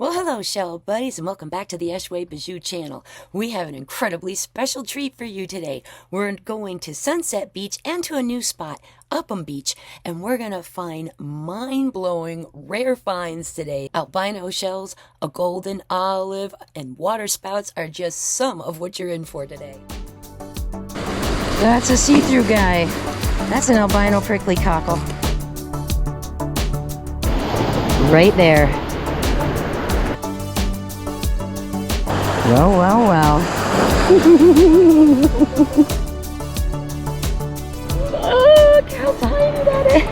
Well, hello, shell buddies, and welcome back to the Echoue Bijoux channel. We have an incredibly special treat for you today. We're going to Sunset Beach and to a new spot, Upham Beach, and we're going to find mind-blowing, rare finds today. Albino shells, a golden olive, and water spouts are just some of what you're in for today. That's a see-through guy. That's an albino prickly cockle. Right there. Well, well, well. Look how tiny that is.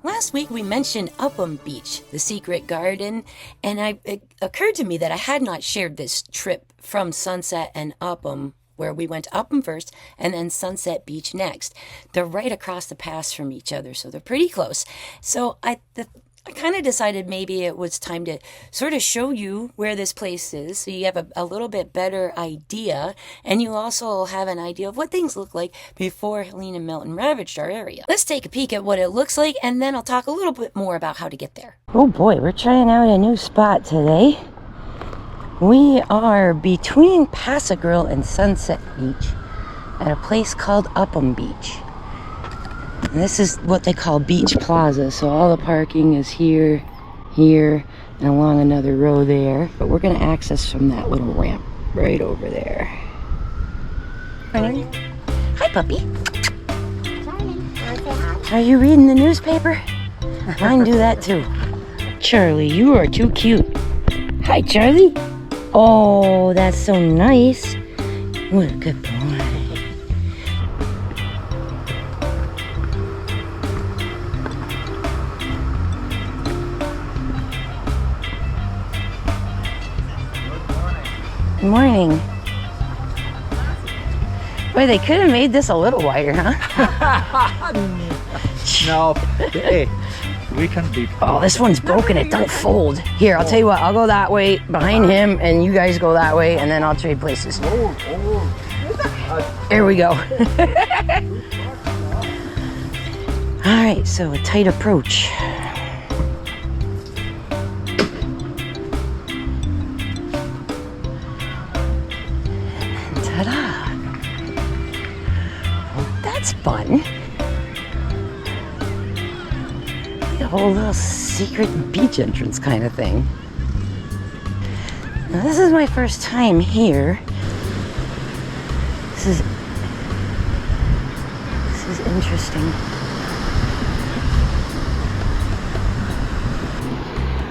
Last week we mentioned Upham Beach, the secret garden, and it occurred to me that I had not shared this trip from Sunset and Upham, where we went to Upham first and then Sunset Beach next. They're right across the pass from each other, so they're pretty close. So I kind of decided maybe it was time to sort of show you where this place is so you have a little bit better idea, and you also have an idea of what things look like before Helene and Milton ravaged our area. Let's take a peek at what it looks like, and then I'll talk a little bit more about how to get there. Oh boy, we're trying out a new spot today. We are between Pass-a-Grille and Sunset Beach at a place called Upham Beach. And this is what they call Beach Plaza, so all the parking is here, here, and along another row there. But we're going to access from that little ramp right over there. Morning. Hi, puppy. Morning. Hi. Are you reading the newspaper? Mine do that too. Charlie, you are too cute. Hi, Charlie. Oh, that's so nice. What a good boy. Good morning. Boy, they could have made this a little wider, huh? No. Hey, we can be. Oh, this one's broken. It don't fold. Here, I'll tell you what. I'll go that way behind him, and you guys go that way, and then I'll trade places. There we go. All right, so a tight approach. Ta-da! Well, that's fun. A whole little secret beach entrance kind of thing. Now, this is my first time here. This is interesting.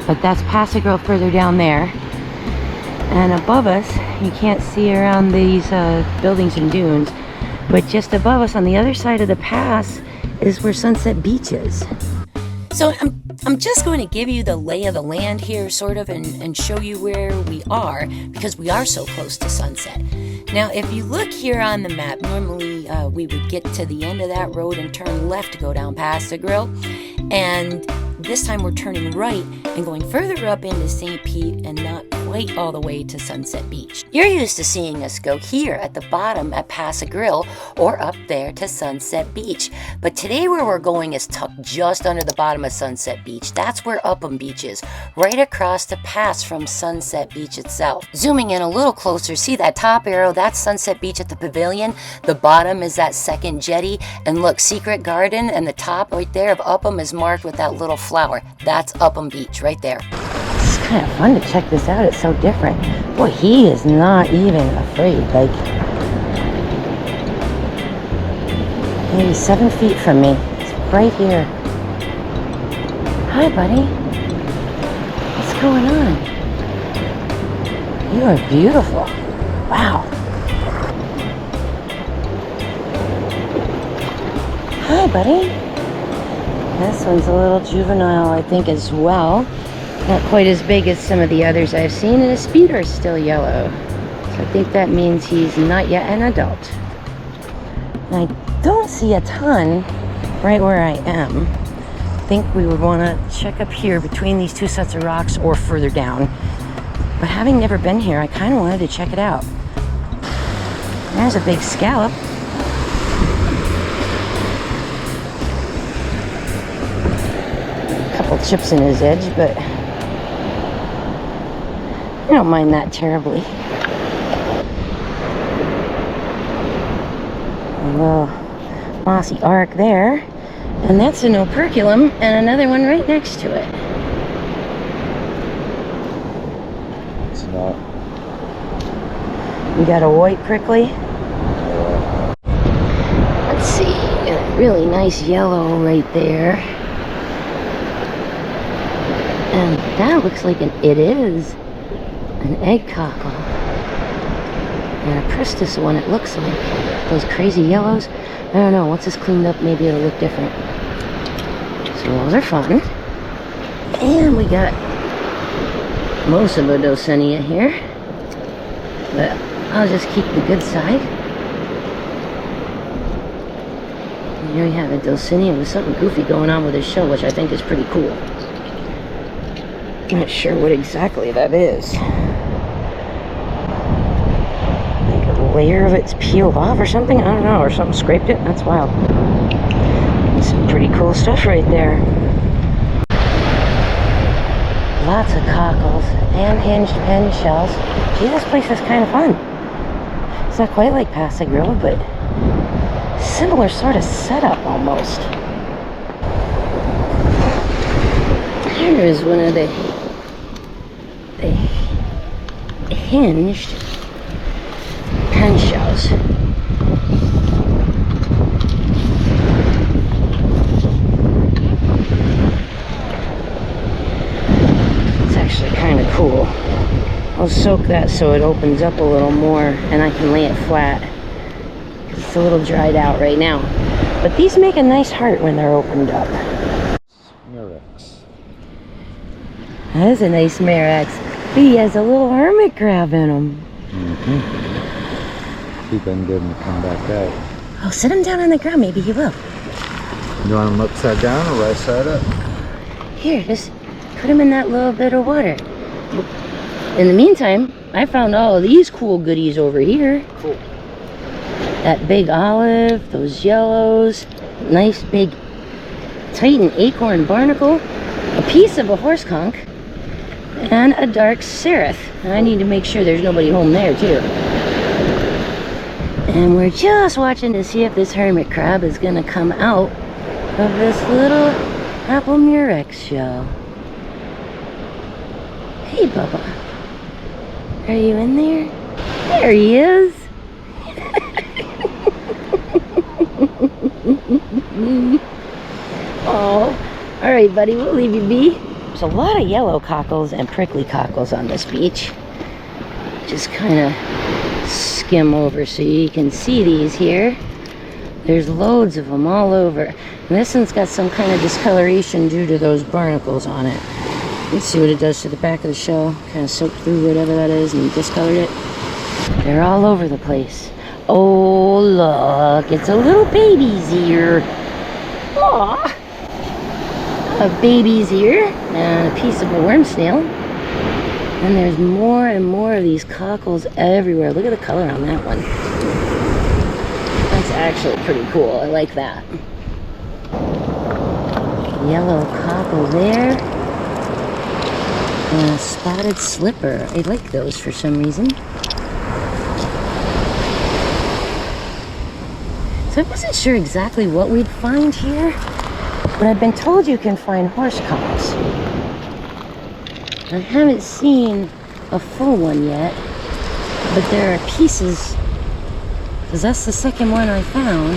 But that's Pass-a-Grille further down there. And above us, you can't see around these buildings and dunes, but just above us on the other side of the pass is where Sunset Beach is. So I'm just going to give you the lay of the land here, sort of, and show you where we are, because we are so close to sunset. Now, if you look here on the map, normally we would get to the end of that road and turn left to go down Pass-a-Grille, and this time we're turning right and going further up into St. Pete and not quite all the way to Sunset Beach. You're used to seeing us go here at the bottom at Pass-a-Grille or up there to Sunset Beach. But today where we're going is tucked just under the bottom of Sunset Beach. That's where Upham Beach is, right across the pass from Sunset Beach itself. Zooming in a little closer, see that top arrow? That's Sunset Beach at the pavilion. The bottom is that second jetty. And look, Secret Garden, and the top right there of Upham is marked with that little flower. That's Upham Beach right there. It's kind of fun to check this out. It's so different. Boy, he is not even afraid. Like, maybe 7 feet from me. It's right here. Hi, buddy. What's going on? You are beautiful. Wow. Hi, buddy. This one's a little juvenile, I think, as well. Not quite as big as some of the others I've seen, and his feet are still yellow. So I think that means he's not yet an adult. And I don't see a ton right where I am. I think we would want to check up here between these two sets of rocks or further down. But having never been here, I kind of wanted to check it out. There's a big scallop. couple chips in his edge, but I don't mind that terribly. A little mossy arc there, and that's an operculum, and another one right next to it. It's not. We got a white prickly. Let's see, got a really nice yellow right there. And that looks like it is an egg cockle. And a Pristis one, it looks like. Those crazy yellows. I don't know, once it's cleaned up, maybe it'll look different. So those are fun. And we got most of a Dulcinea here. But I'll just keep the good side. And here we have a Dulcinea with something goofy going on with his shell, which I think is pretty cool. I'm not sure what exactly that is. Layer of it's peeled off or something, I don't know, or something scraped it. That's wild. Some pretty cool stuff right there. Lots of cockles and hinged pen shells. Gee, this place is kind of fun. It's not quite like pass-a-grille, but similar sort of setup almost. Here is one of the hinged pen shells. It's actually kind of cool. I'll soak that so it opens up a little more and I can lay it flat. It's a little dried out right now. But these make a nice heart when they're opened up. Murex. That is a nice Murex. He has a little hermit crab in him. He been good and come back out. Oh, sit him down on the ground. Maybe he will. You want him upside down or right side up? Here, just put him in that little bit of water. In the meantime, I found all of these cool goodies over here. Cool. That big olive, those yellows, nice big Titan acorn barnacle, a piece of a horse conch, and a dark seraph. I need to make sure there's nobody home there too. And we're just watching to see if this hermit crab is gonna come out of this little apple murex shell. Hey Bubba, are you in there? There he is. Oh, all right buddy, we'll leave you be. There's a lot of yellow cockles and prickly cockles on this beach. Just kind of skim over so you can see these here. There's loads of them all over. And this one's got some kind of discoloration due to those barnacles on it. Let's see what it does to the back of the shell. Kind of soaked through whatever that is and discolored it. They're all over the place. Oh look, it's a little baby's ear. Aww. A baby's ear and a piece of a worm snail. And there's more and more of these cockles everywhere. Look at the color on that one. That's actually pretty cool. I like that. Yellow cockle there. And a spotted slipper. I like those for some reason. So I wasn't sure exactly what we'd find here, but I've been told you can find horse conchs. I haven't seen a full one yet, but there are pieces, because that's the second one I found.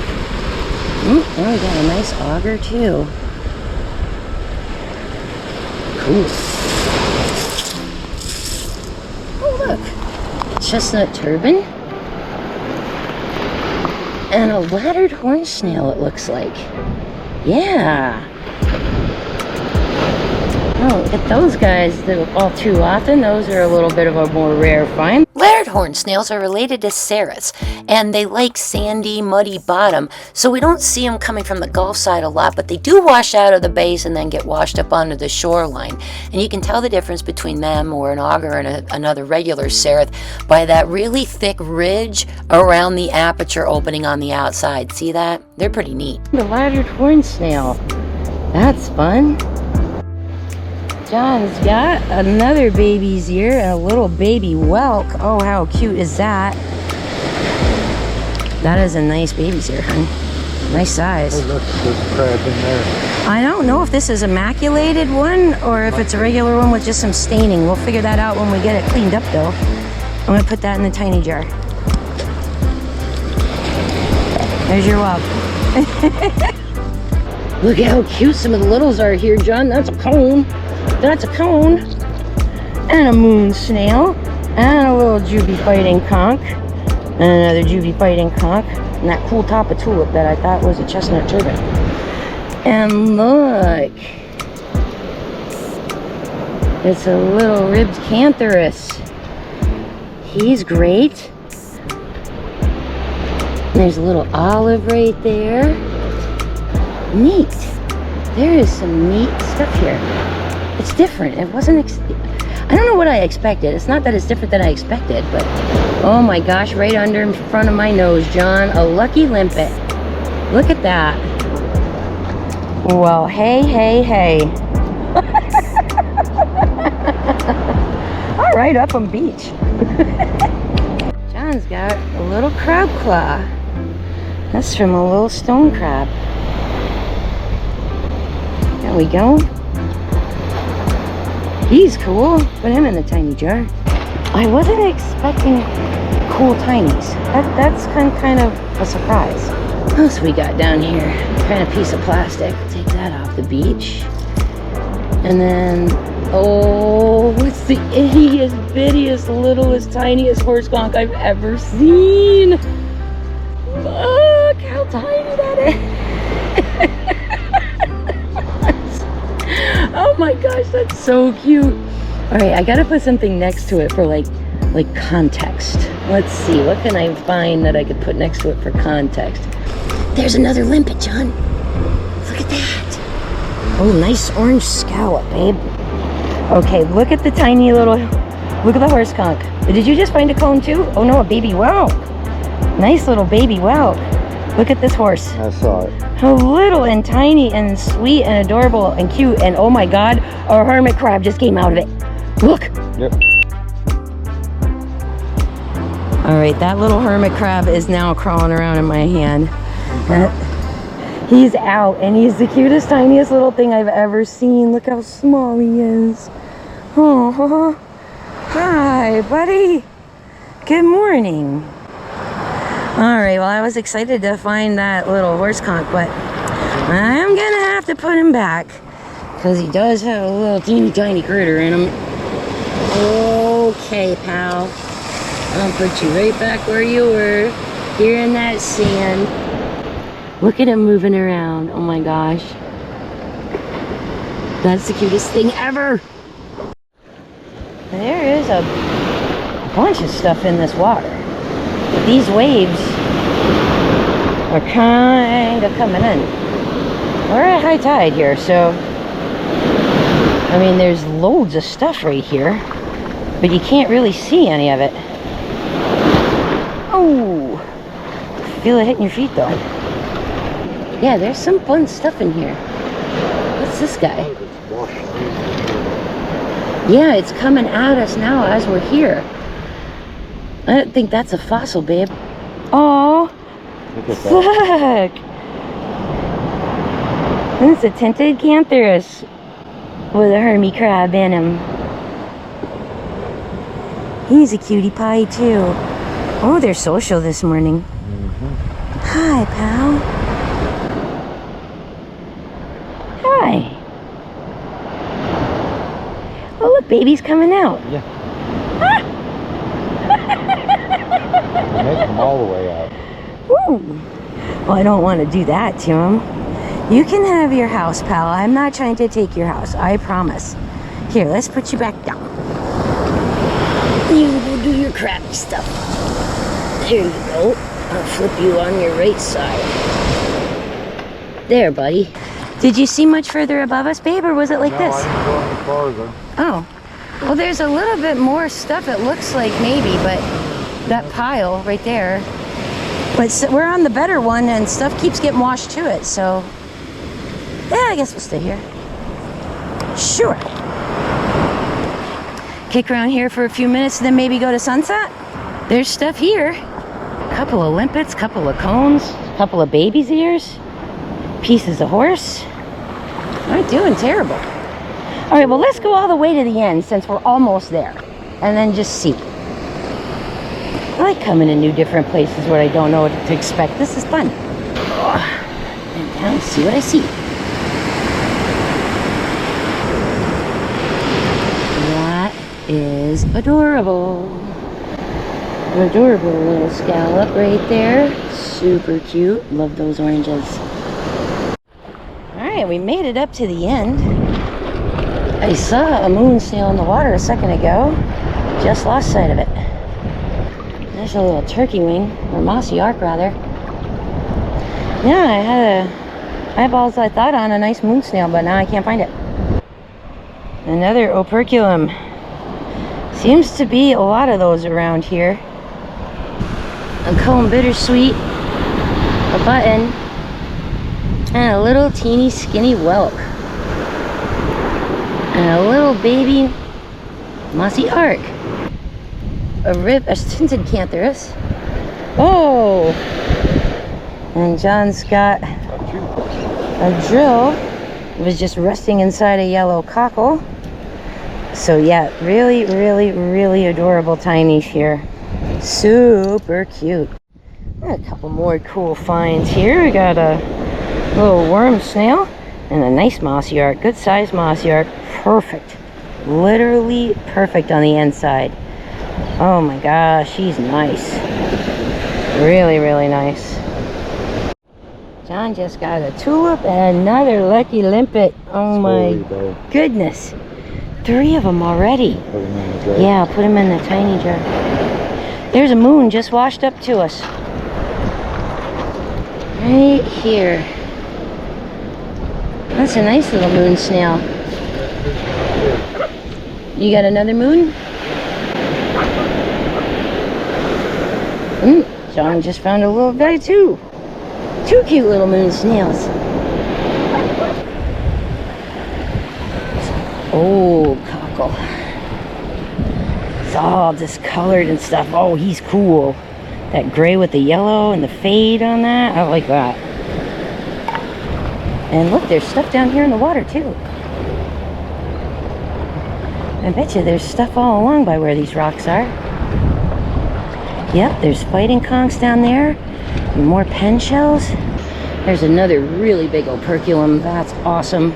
And we got a nice auger too. Cool. Oh look, chestnut turban. And a laddered horn snail, it looks like. Yeah. Oh, look at those guys all too often. Those are a little bit of a more rare find. Laddered horn snails are related to cerats, and they like sandy, muddy bottom, so we don't see them coming from the Gulf side a lot, but they do wash out of the bays and then get washed up onto the shoreline. And you can tell the difference between them or an auger and another regular cerat by that really thick ridge around the aperture opening on the outside. See that? They're pretty neat. The laddered horn snail. That's fun. John's got another baby's ear, a little baby whelk. Oh, how cute is that? That is a nice baby's ear, honey. Nice size. Oh, look, there's a crab in there. I don't know if this is immaculated one or if it's a regular one with just some staining. We'll figure that out when we get it cleaned up though. I'm gonna put that in the tiny jar. There's your whelk. Look at how cute some of the littles are here, John. That's a cone. That's a cone. And a moon snail. And a little juvie fighting conch. And another juvie fighting conch. And that cool top of tulip that I thought was a chestnut turban. And look. It's a little ribbed cantharus. He's great. There's a little olive right there. Neat. There is some neat stuff here. It's different. It wasn't, I don't know what I expected. It's not that it's different than I expected, but oh my gosh, right under in front of my nose, John, a lucky limpet. Look at that. Well, hey, hey, hey. All right, Upham Beach. John's got a little crab claw. That's from a little stone crab. There we go. He's cool. Put him in the tiny jar. I wasn't expecting cool tinies. That's kind of a surprise. What else we got down here? Kind of piece of plastic. Take that off the beach. And then, oh, it's the ittiest, bittiest, littlest, tiniest horse conch I've ever seen. Look how tiny that is. Oh my gosh, that's so cute. All right, I gotta put something next to it for like context. Let's see, what can I find that I could put next to it for context? There's another limpet, John. Look at that. Oh, nice orange scallop, babe. Okay, look at the tiny little, look at the horse conch. Did you just find a cone too? Oh no, a baby whelk. Nice little baby whelk. Look at this horse. I saw it. How little and tiny and sweet and adorable and cute. And oh my God, a hermit crab just came out of it. Look. Yep. All right, that little hermit crab is now crawling around in my hand. He's out and he's the cutest, tiniest little thing I've ever seen. Look how small he is. Oh, hi, buddy. Good morning. All right, well, I was excited to find that little horse conch, but I'm gonna have to put him back because he does have a little teeny tiny critter in him. Okay, pal. I'll put you right back where you were, here in that sand. Look at him moving around. Oh my gosh. That's the cutest thing ever. There is a bunch of stuff in this water. But these waves are kind of coming in. We're at high tide here, so I mean, there's loads of stuff right here, but you can't really see any of it. Oh, feel it hitting your feet though. Yeah, there's some fun stuff in here. What's this guy? Yeah, it's coming at us now as we're here. I don't think that's a fossil, babe. Oh, look at that. Look. It's a tinted cantharus with a hermit crab in him. He's a cutie pie too. Oh, they're social this morning. Hi, pal. Hi. Oh, look, baby's coming out. Yeah. Make them all the way out. Woo. Well, I don't want to do that to him. You can have your house, pal. I'm not trying to take your house. I promise. Here, let's put you back down. You go do your crabby stuff. There you go. I'll flip you on your right side. There, buddy. Did you see much further above us, babe, or was it like this? No, I didn't go any farther. Oh. Well, there's a little bit more stuff, it looks like, maybe, but that pile right there. But we're on the better one, and stuff keeps getting washed to it, so... Yeah, I guess we'll stay here. Sure. kick around here for a few minutes, and then maybe go to Sunset. There's stuff here. Couple of limpets, couple of cones, couple of baby's ears, pieces of horse. Not doing terrible. All right, well, let's go all the way to the end since we're almost there, and then just see. I like coming to new different places where I don't know what to expect. This is fun. And down, see what I see. That is adorable. Adorable little scallop right there. Super cute. Love those oranges. Alright, we made it up to the end. I saw a moon snail in the water a second ago. Just lost sight of it. There's a little turkey wing, or mossy arc rather. Yeah, I had eyeballs I thought on a nice moon snail, but now I can't find it. Another operculum. Seems to be a lot of those around here. A comb bittersweet, a button, and a little teeny skinny whelk. And a little baby mossy arc. A tinted cantharus. Oh! And John's got a drill. It was just resting inside a yellow cockle. So yeah, really, really, really adorable tinies here. Super cute. A couple more cool finds here. We got a little worm snail and a nice mossy arc. Good size mossy arc. Perfect. Literally perfect on the inside. Oh my gosh, she's nice. Really, really nice. John just got a tulip and another lucky limpet. Oh my goodness. 3 of them already. Yeah, I'll put them in the tiny jar. There's a moon just washed up to us. Right here. That's a nice little moon snail. You got another moon? John just found a little guy too. 2 cute little moon snails. Oh, cockle. It's all discolored and stuff. Oh, he's cool. That gray with the yellow and the fade on that. I like that. And look, there's stuff down here in the water too. I bet you there's stuff all along by where these rocks are. Yep, there's fighting conchs down there. And more pen shells. There's another really big operculum. That's awesome.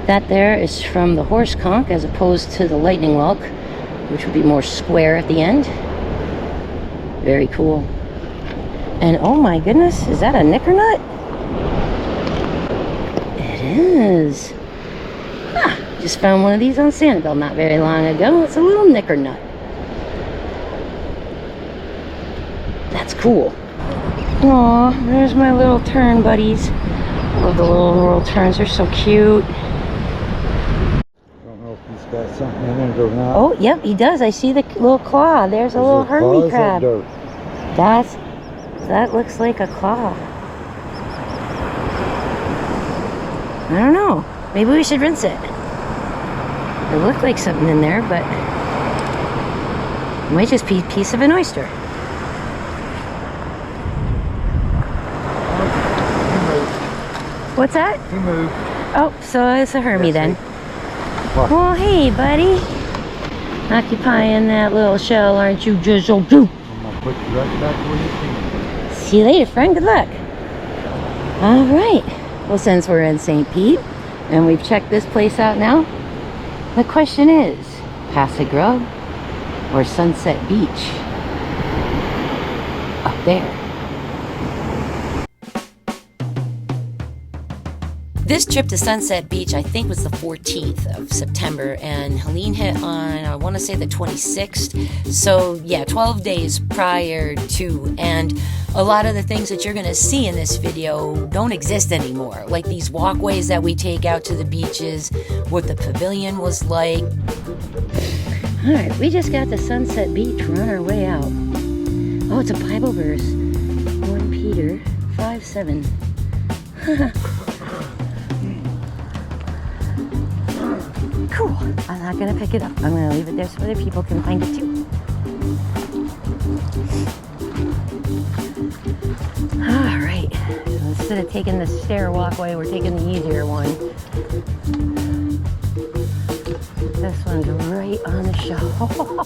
That there is from the horse conch as opposed to the lightning whelk, which would be more square at the end. Very cool. And oh my goodness, is that a knickernut? It is. Ah, just found one of these on Sanibel not very long ago. It's a little knickernut. That's cool. Aw, there's my little tern buddies. Love the little terns, they're so cute. Don't know if he's got something in it or not. Oh, yep, he does. I see the little claw. There's a little hermit crab. That looks like a claw. I don't know. Maybe we should rinse it. It looked like something in there, but it might just be a piece of an oyster. What's that? He moved. Oh, so it's a hermie then. What? Well, hey, buddy. Occupying that little shell, aren't you, Jizzle? I'm gonna put you right back where you came. See you later, friend. Good luck. All right. Well, since we're in St. Pete and we've checked this place out now, the question is, pass-a-grille or Sunset Beach? Up there. This trip to Sunset Beach, I think, was the 14th of September, and Helene hit on, I want to say, the 26th. So, yeah, 12 days prior to, and a lot of the things that you're going to see in this video don't exist anymore, like these walkways that we take out to the beaches, what the pavilion was like. All right, we just got to Sunset Beach. We're on our way out. Oh, it's a Bible verse. 1 Peter 5:7. Cool. Whew, I'm not gonna pick it up. I'm gonna leave it there so other people can find it too. All right, so instead of taking the stair walkway, we're taking the easier one. This one's right on the shelf. Oh,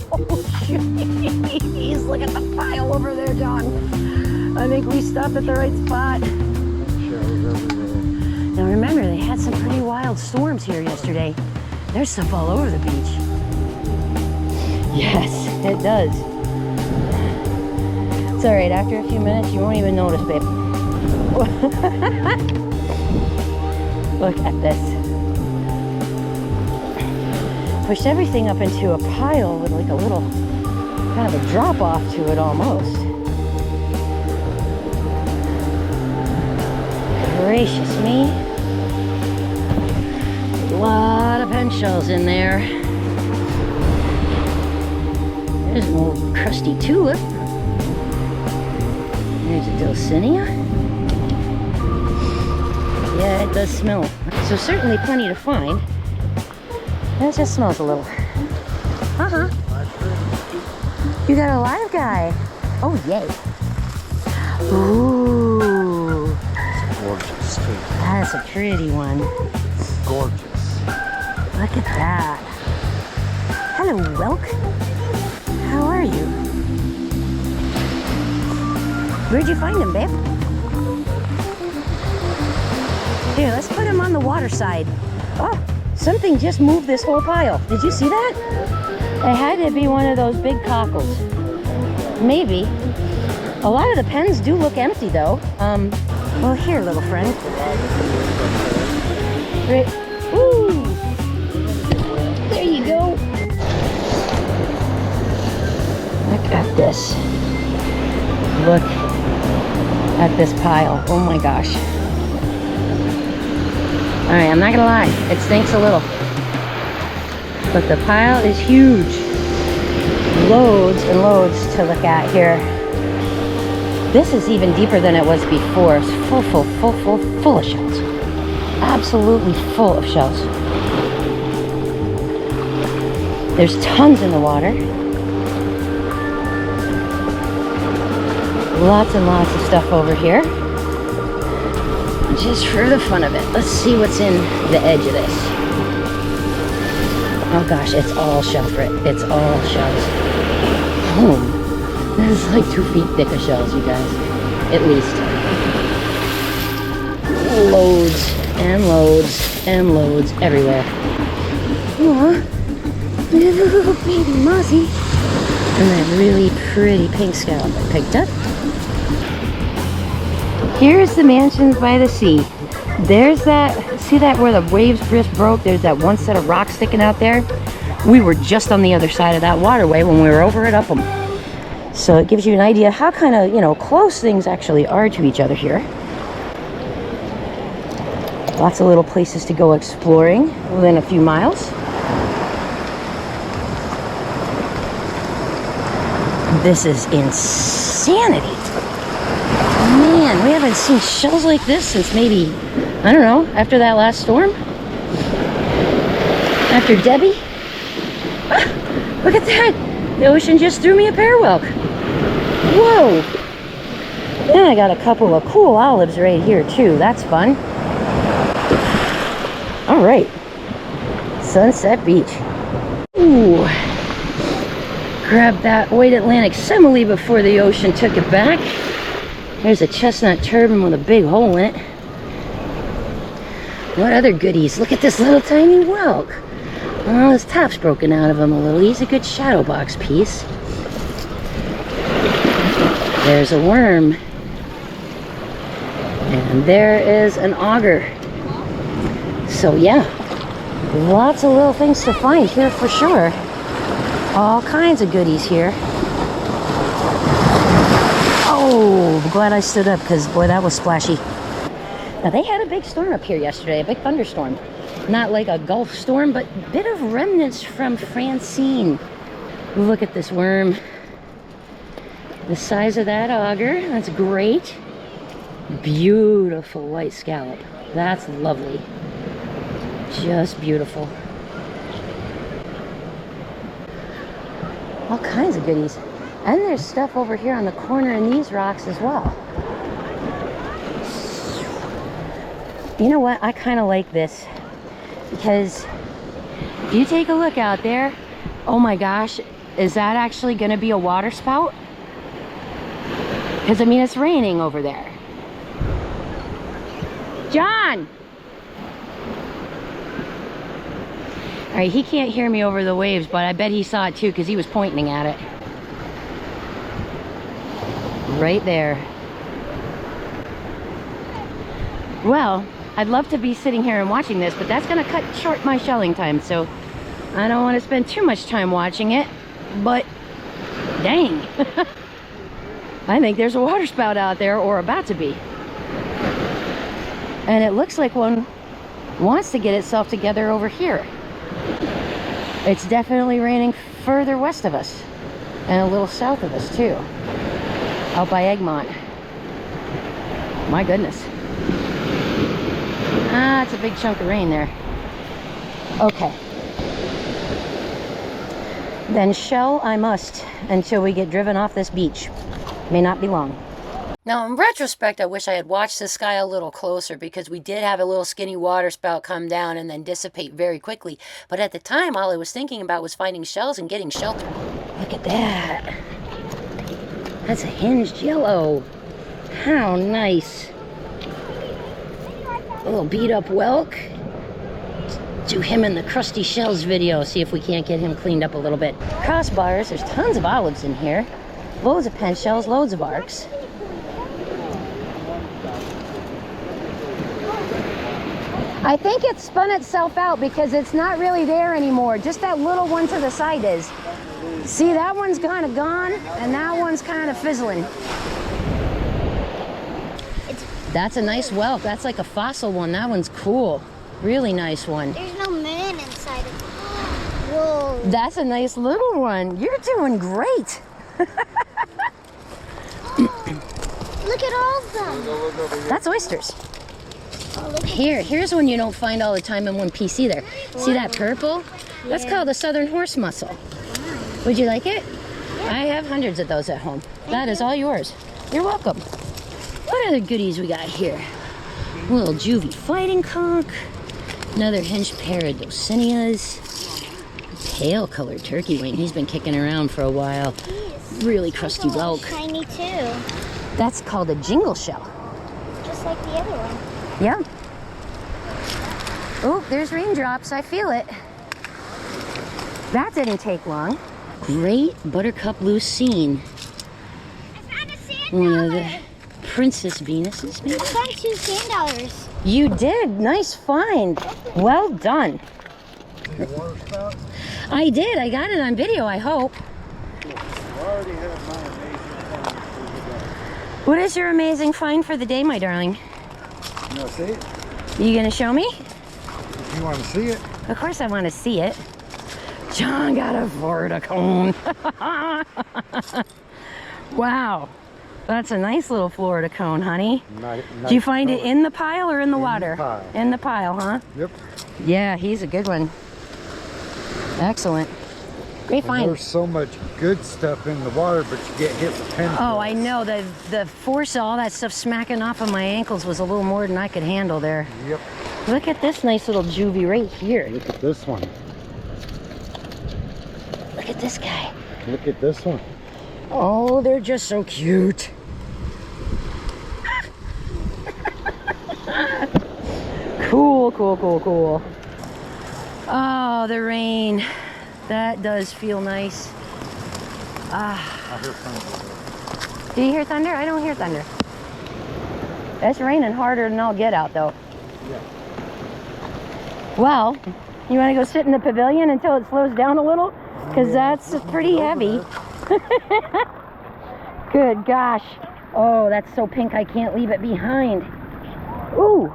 jeez, look at the pile over there, John. I think we stopped at the right spot. Now remember, they had some pretty wild storms here yesterday. There's stuff all over the beach. Yes, it does. It's all right, after a few minutes, you won't even notice, babe. Look at this. Pushed everything up into a pile with like a little, kind of a drop off to it almost. Gracious me. A lot of pen shells in there. There's an old crusty tulip. There's a Dulcinea. Yeah, it does smell. So certainly plenty to find. It just smells a little. Uh-huh. You got a live guy. Oh, yay. Ooh. It's gorgeous, too. That's a pretty one. Gorgeous. Look at that. Hello, Welk. How are you? Where'd you find him, babe? Here, let's put him on the water side. Oh, something just moved this whole pile. Did you see that? It had to be one of those big cockles. Maybe. A lot of the pens do look empty, though. Well, here, little friend. Right. Ooh. There you go. Look at this. Look at this pile. Oh my gosh. All right, I'm not gonna lie, it stinks a little, but the pile is huge. Loads and loads to look at here. This is even deeper than it was before. It's full of shells. Absolutely full of shells. There's tons in the water. Lots and lots of stuff over here. Just for the fun of it. Let's see what's in the edge of this. Oh gosh, it's all shellfrit. It's all shells. Oh, this is like 2 feet thick of shells, you guys. At least. Loads and loads and loads everywhere. Aww. Little baby mozzie. And that really pretty pink scallop I picked up. Here's the mansions by the sea. There's that, see that where the waves just broke? There's that one set of rocks sticking out there. We were just on the other side of that waterway when we were over at Upham. So it gives you an idea how kind of, you know, close things actually are to each other here. Lots of little places to go exploring within a few miles. This is insanity. Man, we haven't seen shells like this since maybe, I don't know, after that last storm? After Debbie? Ah, look at that! The ocean just threw me a parwelk. Whoa! Then I got a couple of cool olives right here too. That's fun. Alright. Sunset Beach. Ooh. Grabbed that white Atlantic simile before the ocean took it back. There's a chestnut turban with a big hole in it. What other goodies? Look at this little tiny whelk. Well, his top's broken out of him a little. He's a good shadow box piece. There's a worm. And there is an auger. So yeah, lots of little things to find here for sure. All kinds of goodies here. Oh, I'm glad I stood up because, boy, that was splashy. Now, they had a big storm up here yesterday, a big thunderstorm. Not like a Gulf storm, but a bit of remnants from Francine. Look at this worm. The size of that auger, that's great. Beautiful white scallop. That's lovely. Just beautiful. All kinds of goodies. And there's stuff over here on the corner in these rocks as well. You know what? I kind of like this because if you take a look out there, oh my gosh, is that actually going to be a water spout? Because I mean, it's raining over there. John! All right, he can't hear me over the waves, but I bet he saw it too because he was pointing at it. Right there. Well, I'd love to be sitting here and watching this, but that's going to cut short my shelling time, so I don't want to spend too much time watching it, but dang. I think there's a water spout out there, or about to be. And it looks like one wants to get itself together over here. It's definitely raining further west of us, and a little south of us too, out by Egmont. My goodness. Ah, it's a big chunk of rain there. Okay. Then shell I must until we get driven off this beach. May not be long. Now, in retrospect, I wish I had watched the sky a little closer because we did have a little skinny water spout come down and then dissipate very quickly. But at the time, all I was thinking about was finding shells and getting shelter. Look at that. That's a hinged yellow. How nice. A little beat up whelk. Do him in the crusty shells video. See if we can't get him cleaned up a little bit. Crossbars. There's tons of olives in here. Loads of pen shells. Loads of arcs. I think it spun itself out because it's not really there anymore. Just that little one to the side is. See, that one's kind of gone, and that one's kind of fizzling. That's a nice whelk. That's like a fossil one. That one's cool. Really nice one. There's no moon inside of it. Whoa. That's a nice little one. You're doing great. Look at all of them. That's oysters. Oh, look. Here's one you don't find all the time in one piece either. See that purple? That's called a southern horse mussel. Would you like it? Yeah. I have hundreds of those at home. That is all yours. You're welcome. What other goodies we got here? A little juvie fighting conch. Another hinged pair of Dulcineas. Pale colored turkey wing. He's been kicking around for a while. Really crusty whelk. Shiny too. That's called a jingle shell. Just like the other one. Yeah. Oh, there's raindrops. I feel it. That didn't take long. Great buttercup lucine. I found a sand One of dollar. the Princess Venuses, maybe? I found 2 sand dollars. You did. Nice find. Well done. Water spout? I did. I got it on video, I hope. I already have my amazing find for the day. What is your amazing find for the day, my darling? You want to see it? You gonna show me? If you want to see it. Of course I want to see it. John got a Florida cone. Wow. That's a nice little Florida cone, honey. Did you find it in the pile or in the water? The pile. In the pile, huh? Yep. Yeah, he's a good one. Excellent. Great And find. there's so much good stuff in the water, but you get hit with pin. Oh, I know. The force of all that stuff smacking off of my ankles was a little more than I could handle there. Yep. Look at this nice little juvie right here. Look at this one. Look at this guy. Look at this one. Oh, they're just so cute. Cool, cool, cool, cool. Oh, the rain. That does feel nice. Ah. I hear thunder. Do you hear thunder? I don't hear thunder. It's raining harder than I'll get out, though. Yeah. Well, you want to go sit in the pavilion until it slows down a little? Because that's pretty heavy. Good gosh. Oh, that's so pink I can't leave it behind. Ooh,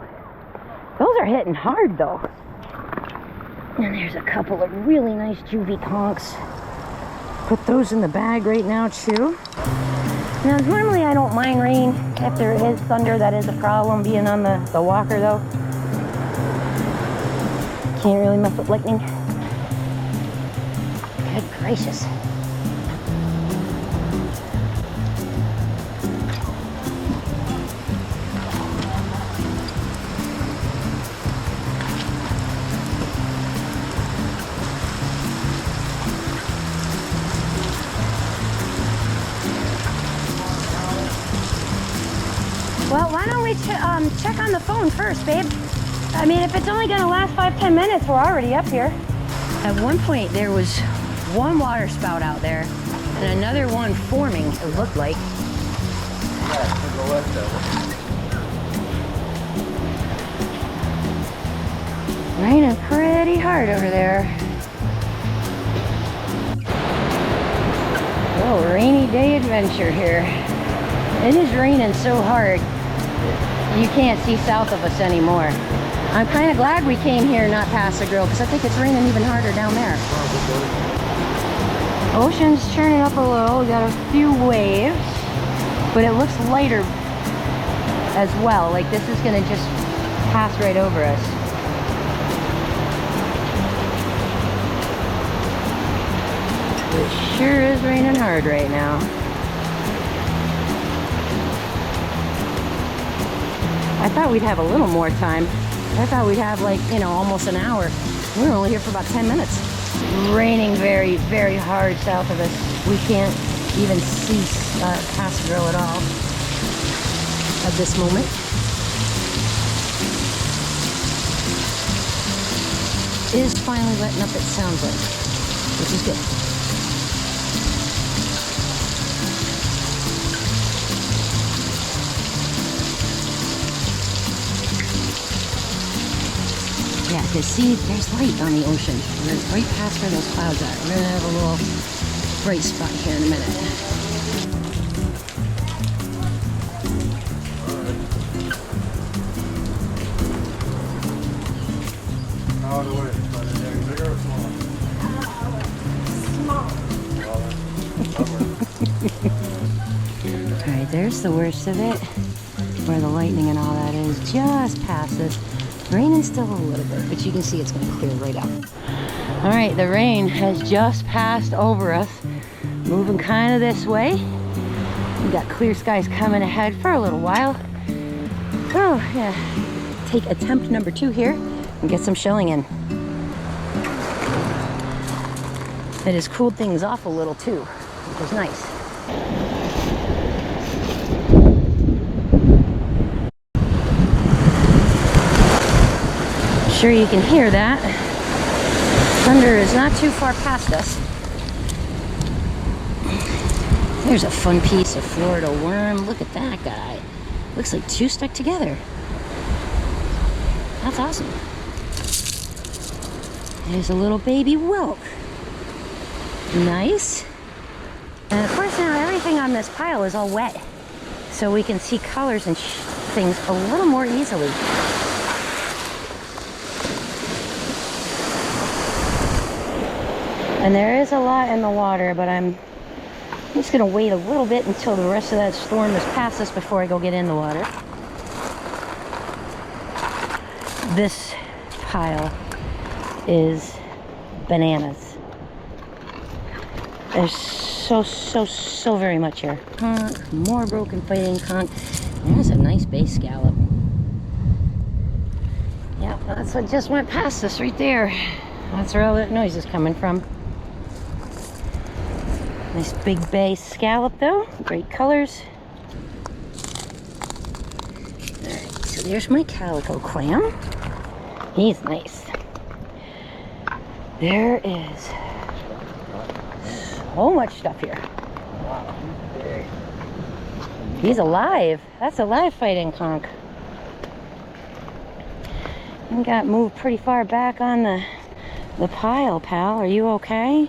those are hitting hard though. And there's a couple of really nice juvie conchs. Put those in the bag right now too. Now normally I don't mind rain. If there is thunder, that is a problem being on the walker though. Can't really mess with lightning. Good gracious. check on the phone first, babe. I mean, if it's only gonna last 5-10 minutes, we're already up here. At one point, there was one water spout out there and another one forming, it looked like. Yeah, to the left of it. Raining pretty hard over there. Oh, rainy day adventure here. It is raining so hard, you can't see south of us anymore. I'm kind of glad we came here, not pass-a-grille, because I think it's raining even harder down there. Ocean's churning up a little. We got a few waves, but it looks lighter as well. Like this is going to just pass right over us. It sure is raining hard right now. I thought we'd have a little more time. I thought we'd have like, you know, almost an hour. We were only here for about 10 minutes. Raining very, very hard south of us. We can't even see pass-a-grille at all at this moment. It is finally letting up, it sounds like, which is good. Yeah, because see, there's light on the ocean. And it's right past where those clouds are. We're going to have a little bright spot here in a minute. How do it? Bigger or smaller? Alright, there's the worst of it. Where the lightning and all that is. Just past us. Raining still a little bit, but you can see it's going to clear right up. All right, the rain has just passed over us, moving kind of this way. We got clear skies coming ahead for a little while. Oh yeah, take attempt number 2 here and get some shelling in. It has cooled things off a little too, which is nice. Sure you can hear that. Thunder is not too far past us. There's a fun piece of Florida worm. Look at that guy. Looks like 2 stuck together. That's awesome. There's a little baby whelk. Nice. And of course now everything on this pile is all wet. So we can see colors and things a little more easily. And there is a lot in the water, but I'm just going to wait a little bit until the rest of that storm is past us before I go get in the water. This pile is bananas. There's so very much here. Conch, more broken fighting conch. There's a nice base scallop. Yep, that's what just went past us right there. That's where all that noise is coming from. Nice big base scallop though, great colors. Alright, so there's my calico clam. He's nice. There is so much stuff here. He's alive. That's a live fighting conch. You got moved pretty far back on the pile, pal. Are you okay?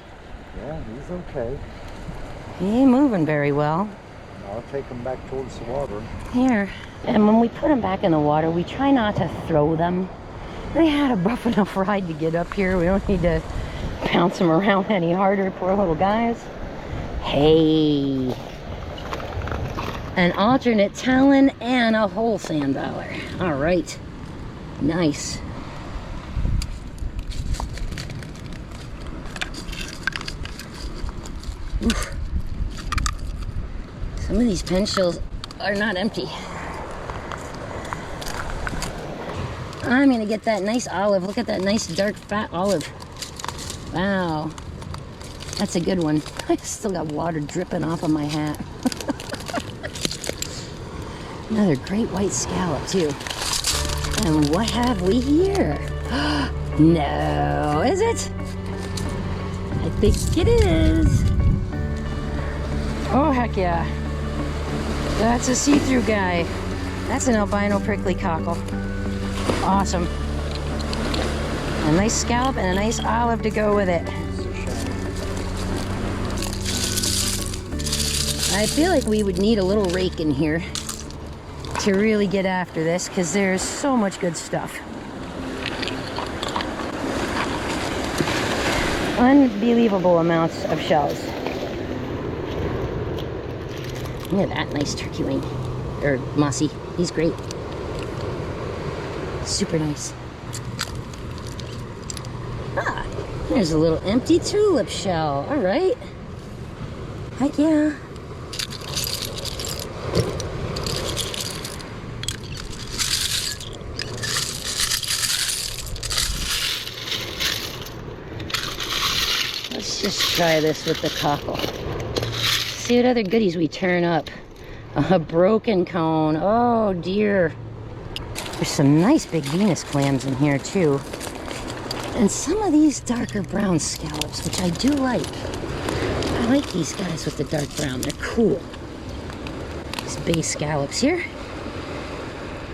Yeah, he's okay. He ain't moving very well. I'll take him back towards the water. Here. And when we put them back in the water, we try not to throw them. They had a rough enough ride to get up here. We don't need to bounce them around any harder, poor little guys. Hey. An alternate talon and a whole sandbowler. All right. Nice. Oof. Some of these pen shells are not empty. I'm gonna get that nice olive. Look at that nice dark fat olive. Wow. That's a good one. I still got water dripping off of my hat. Another great white scallop too. And what have we here? No, is it? I think it is. Oh, heck yeah. That's a see-through guy. That's an albino prickly cockle. Awesome. A nice scallop and a nice olive to go with it. I feel like we would need a little rake in here to really get after this, because there's so much good stuff. Unbelievable amounts of shells. Look at that nice turkey wing, or mossy. He's great. Super nice. Ah, there's a little empty tulip shell. All right. Heck yeah. Let's just try this with the cockle. See what other goodies we turn up. A broken cone. Oh dear. There's some nice big Venus clams in here too. And some of these darker brown scallops, which I do like. I like these guys with the dark brown. They're cool. These bay scallops here.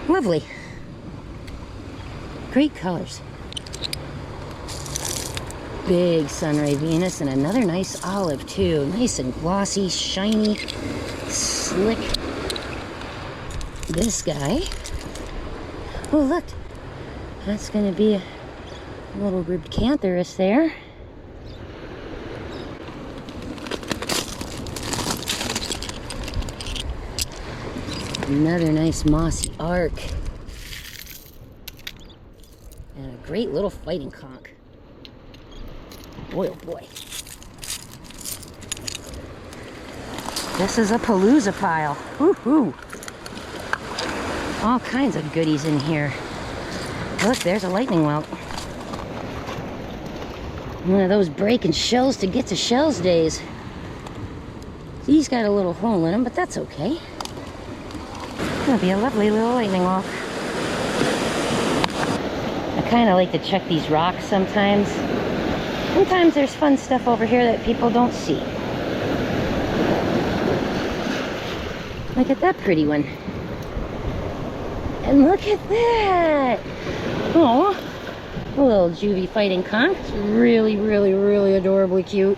Lovely. Great colors. Big sunray Venus and another nice olive too. Nice and glossy, shiny, slick. This guy. Oh look, that's gonna be a little ribbed cantharus there. Another nice mossy arc. And a great little fighting conch. Boy, oh boy. This is a palooza pile. Woohoo! All kinds of goodies in here. Look, there's a lightning welt. One of those breaking shells to get to shells days. He's got a little hole in him, but that's okay. It'll be a lovely little lightning welt. I kind of like to check these rocks sometimes. Sometimes there's fun stuff over here that people don't see. Look at that pretty one. And look at that! Oh, a little juvie fighting conch. It's really, really, really adorably cute.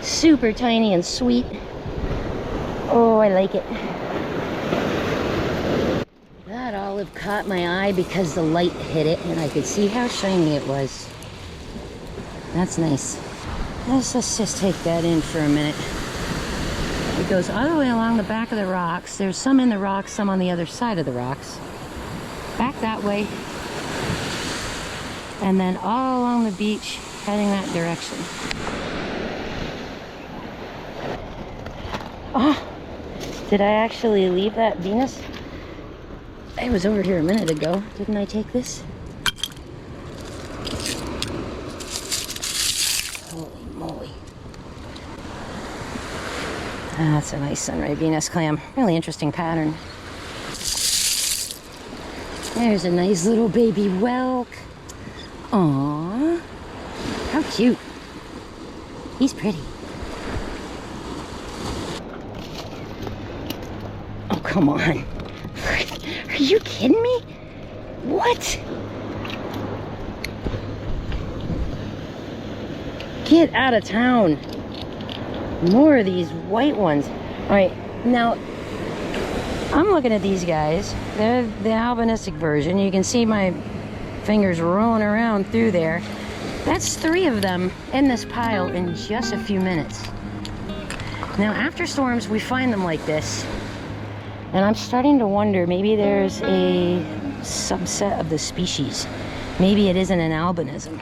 Super tiny and sweet. Oh, I like it. That olive caught my eye because the light hit it and I could see how shiny it was. That's nice. Let's just take that in for a minute. It goes all the way along the back of the rocks. There's some in the rocks, some on the other side of the rocks. Back that way. And then all along the beach, heading that direction. Oh, did I actually leave that Venus? I was over here a minute ago. Didn't I take this? Holy moly. That's a nice sunray Venus clam. Really interesting pattern. There's a nice little baby whelk. Aww. How cute. He's pretty. Oh, come on. Are you kidding me? What? Get out of town. More of these white ones. All right, now I'm looking at these guys. They're the albinistic version. You can see my fingers rolling around through there. That's 3 of them in this pile in just a few minutes. Now, after storms, we find them like this. And I'm starting to wonder, maybe there's a subset of the species. Maybe it isn't an albinism.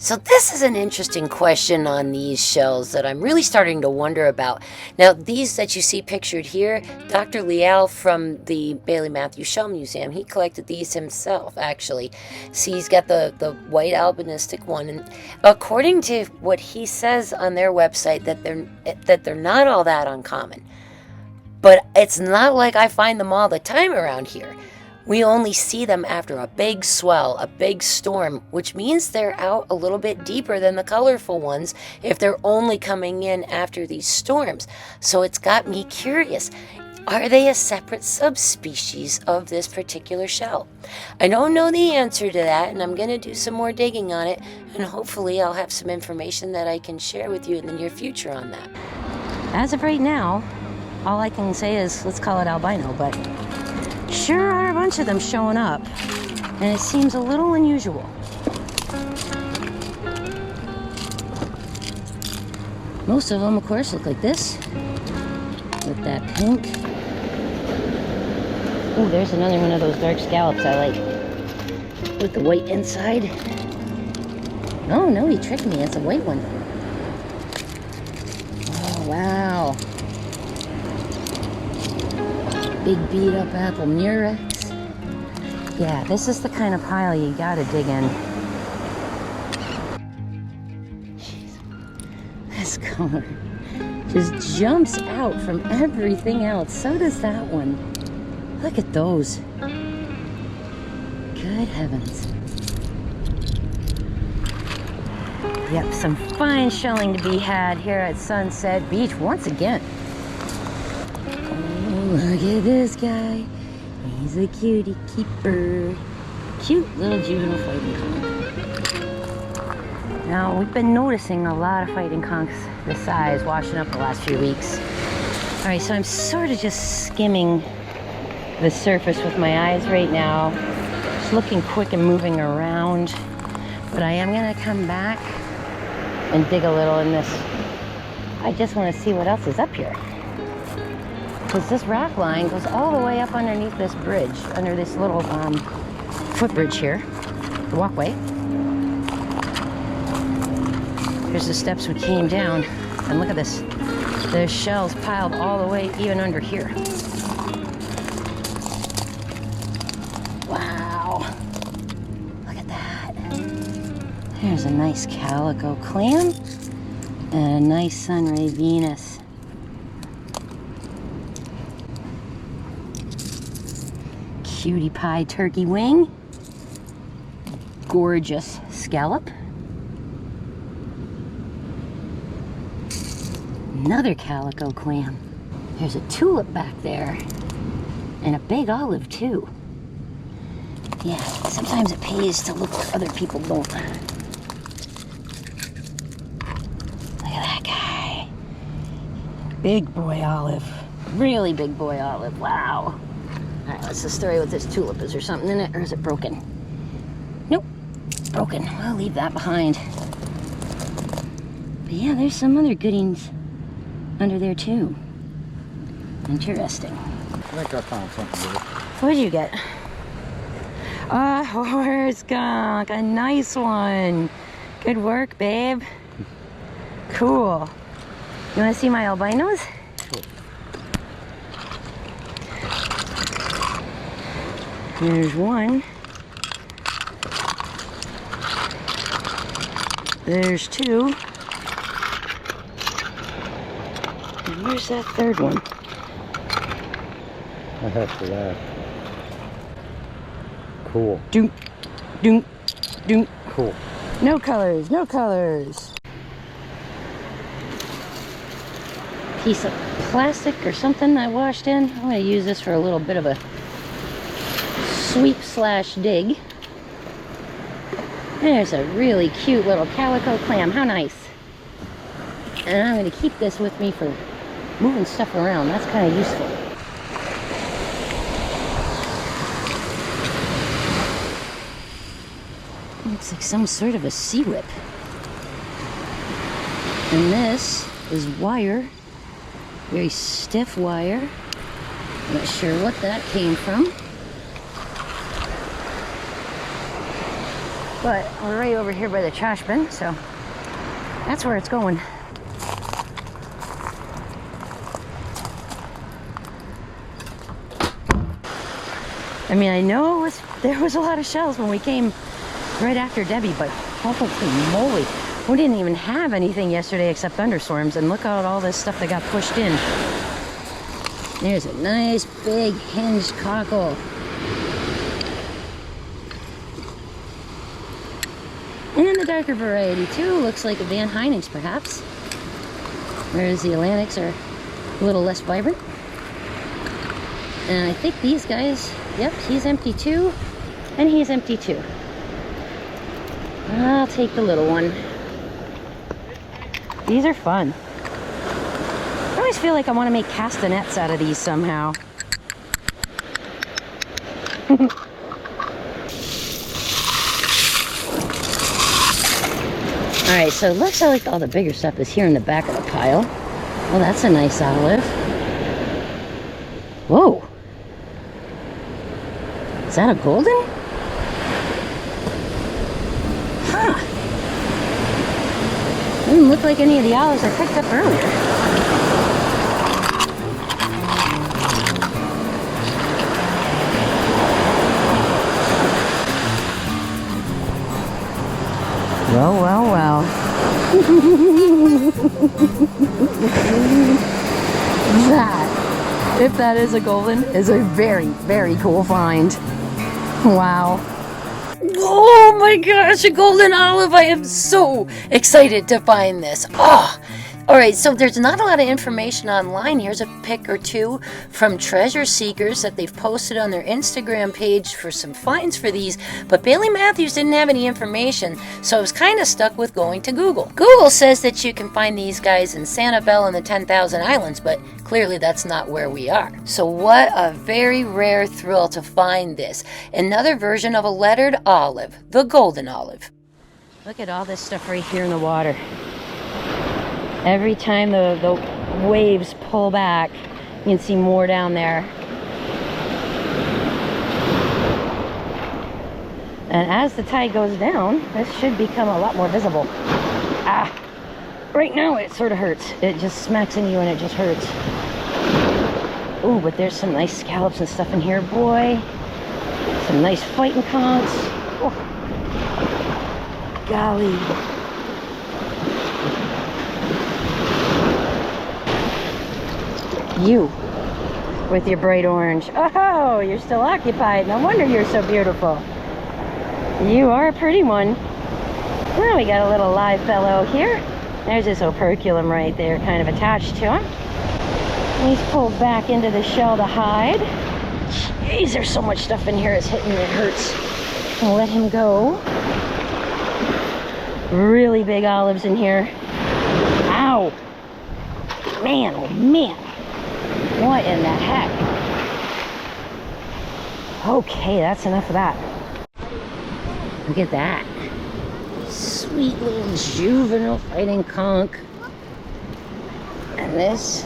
So this is an interesting question on these shells that I'm really starting to wonder about. Now, these that you see pictured here, Dr. Leal from the Bailey Matthew Shell Museum, he collected these himself, actually. See, he's got the white albinistic one. And according to what he says on their website, that they're not all that uncommon. But it's not like I find them all the time around here. We only see them after a big swell, a big storm, which means they're out a little bit deeper than the colorful ones if they're only coming in after these storms. So it's got me curious. Are they a separate subspecies of this particular shell? I don't know the answer to that, and I'm going to do some more digging on it, and hopefully I'll have some information that I can share with you in the near future on that. As of right now, all I can say is let's call it albino, but sure are a bunch of them showing up, and it seems a little unusual. Most of them, of course, look like this, with that pink. Oh, there's another one of those dark scallops I like, with the white inside. Oh no, he tricked me, it's a white one. Oh, wow. Big beat up apple murex. Yeah, this is the kind of pile you gotta dig in. Jeez. This color just jumps out from everything else. So does that one. Look at those. Good heavens. Yep, some fine shelling to be had here at Sunset Beach once again. Look at this guy. He's a cutie keeper. Cute little juvenile fighting conch. Now, we've been noticing a lot of fighting conchs this size washing up the last few weeks. Alright, so I'm sort of just skimming the surface with my eyes right now. Just looking quick and moving around. But I am going to come back and dig a little in this. I just want to see what else is up here. Because this rack line goes all the way up underneath this bridge, under this little footbridge here, the walkway. Here's the steps we came down, and look at this. There's shells piled all the way even under here. Wow, look at that. There's a nice calico clam and a nice sunray Venus. Cutie pie turkey wing. Gorgeous scallop. Another calico clam. There's a tulip back there. And a big olive too. Yeah, sometimes it pays to look where other people don't. Look at that guy. Big boy olive. Really big boy olive. Wow. Alright, what's the story with this tulip? Is there something in it, or is it broken? Nope, broken. We'll leave that behind. But yeah, there's some other goodies under there too. Interesting. I think I found something good. What did you get? A horse skunk, a nice one. Good work, babe. Cool. You want to see my albinos? Sure. There's one. There's two. And where's that third one? I have to laugh. Cool. Doom, doom, doom. Cool. No colors, no colors. Piece of plastic or something I washed in. I'm going to use this for a little bit of a sweep slash dig. There's a really cute little calico clam. How nice. And I'm going to keep this with me for moving stuff around. That's kind of useful. Looks like some sort of a sea whip. And this is wire. Very stiff wire. Not sure what that came from. But we're right over here by the trash bin, so that's where it's going. I mean, I know there was a lot of shells when we came right after Debbie, but holy moly, we didn't even have anything yesterday except thunderstorms, and look at all this stuff that got pushed in. There's a nice big hinged cockle. And the darker variety too, looks like a Van Heinings perhaps. Whereas the Atlantics are a little less vibrant. And I think these guys, yep, he's empty too, and he's empty too. I'll take the little one. These are fun. I always feel like I want to make castanets out of these somehow. Alright, so it looks like all the bigger stuff is here in the back of the pile. Well, that's a nice olive. Whoa! Is that a golden? Huh. Didn't look like any of the olives I picked up earlier. Well, well, well. That, if that is a golden, is a very, very cool find. Wow. Oh my gosh, a golden olive. I am so excited to find this. Oh, all right, so there's not a lot of information online. Here's a pic or two from treasure seekers that they've posted on their Instagram page for some finds for these, but Bailey Matthews didn't have any information, so I was kind of stuck with going to Google. Google says that you can find these guys in Sanibel and the 10,000 Islands, but clearly that's not where we are. So what a very rare thrill to find this. Another version of a lettered olive, the golden olive. Look at all this stuff right here in the water. Every time the waves pull back, you can see more down there. And as the tide goes down, this should become a lot more visible. Ah, right now it sort of hurts. It just smacks into you and it just hurts. Oh, but there's some nice scallops and stuff in here, boy. Some nice fighting conchs. Oh, golly. You, with your bright orange. Oh, you're still occupied. No wonder you're so beautiful. You are a pretty one. Well, we got a little live fellow here. There's this operculum right there, kind of attached to him. He's pulled back into the shell to hide. Jeez, there's so much stuff in here it's hitting me, it hurts. I'll let him go. Really big olives in here. Ow! Man, oh man. What in the heck? Okay, that's enough of that. Look at that. Sweet little juvenile fighting conch. And this,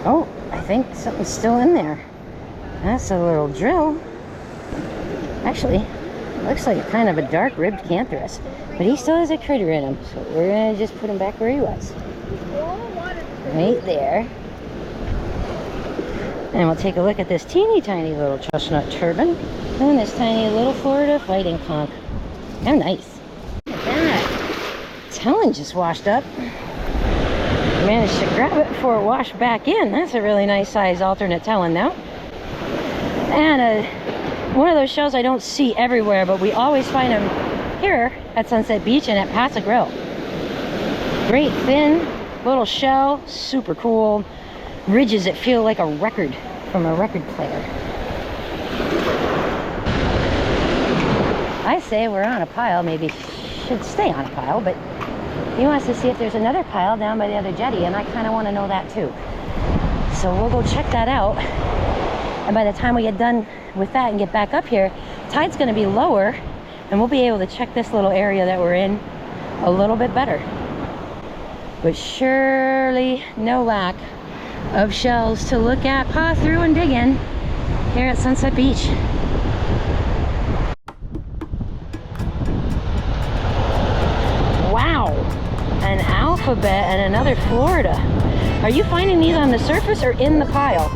oh, I think something's still in there. That's a little drill. Actually, it looks like kind of a dark ribbed cantharus, but he still has a critter in him, so we're gonna just put him back where he was. Right there. And we'll take a look at this teeny tiny little chestnut turban and this tiny little Florida fighting conch. How nice. Look at that. Talon just washed up. Managed to grab it before it washed back in. That's a really nice size alternate talon now. And one of those shells I don't see everywhere, but we always find them here at Sunset Beach and at Pass-a-Grille. Great thin little shell, super cool. Ridges that feel like a record from a record player. I say we're on a pile, maybe should stay on a pile, but he wants to see if there's another pile down by the other jetty, and I kind of want to know that too. So we'll go check that out, and by the time we get done with that and get back up here, tide's going to be lower, and we'll be able to check this little area that we're in a little bit better. But surely no lack of shells to look at, paw through, and dig in here at Sunset Beach. Wow, an alphabet and another Florida. Are you finding these on the surface or in the pile?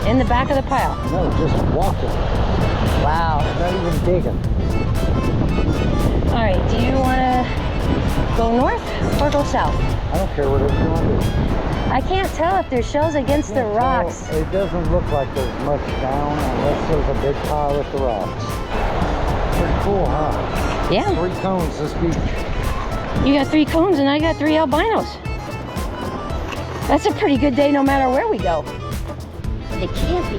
In the back of the pile? No, just walking. Wow. Not even digging. All right, do you want to go north or go south? I don't care what it's going to do. I can't tell if there's shells against the rocks. Well, it doesn't look like there's much down unless there's a big pile at the rocks. Pretty cool, huh? Yeah. 3 cones this beach. You got 3 cones and I got 3 albinos. That's a pretty good day no matter where we go. It can't be.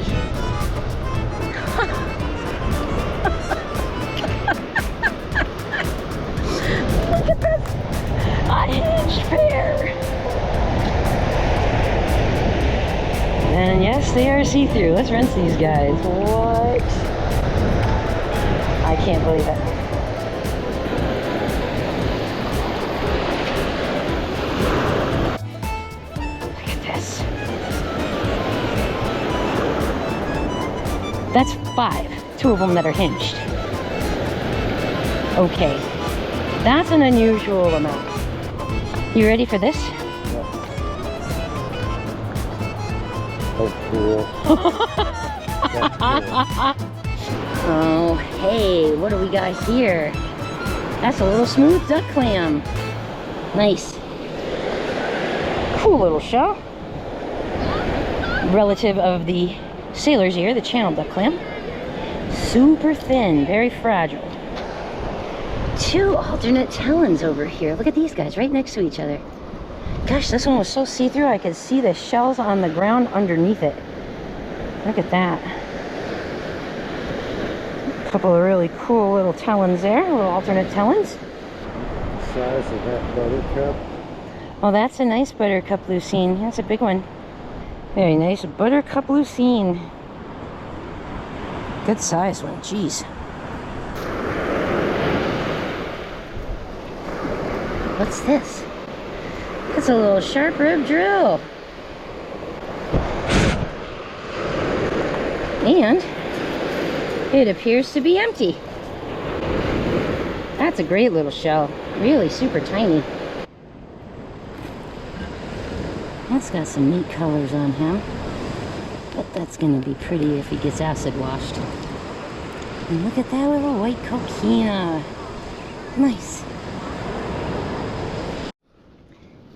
Look at this. A hinged pair. And yes, they are see-through. Let's rinse these guys. What? I can't believe it. Look at this. That's 5. 2 of them that are hinged. Okay. That's an unusual amount. You ready for this? That's cool. That's cool. Oh, hey, what do we got here? That's a little smooth duck clam. Nice. Cool little shell. Relative of the sailor's ear, the channel duck clam. Super thin, very fragile. 2 alternate talons over here. Look at these guys right next to each other. Gosh, this one was so see-through I could see the shells on the ground underneath it. Look at that. A couple of really cool little talons there, little alternate talons. The size of that buttercup. Oh, that's a nice buttercup lucine. That's a big one. Very nice buttercup lucine. Good size one, jeez. What's this? It's a little sharp rib drill. And it appears to be empty. That's a great little shell. Really super tiny. That's got some neat colors on him. But that's gonna be pretty if he gets acid washed. And look at that little white coquina. Nice.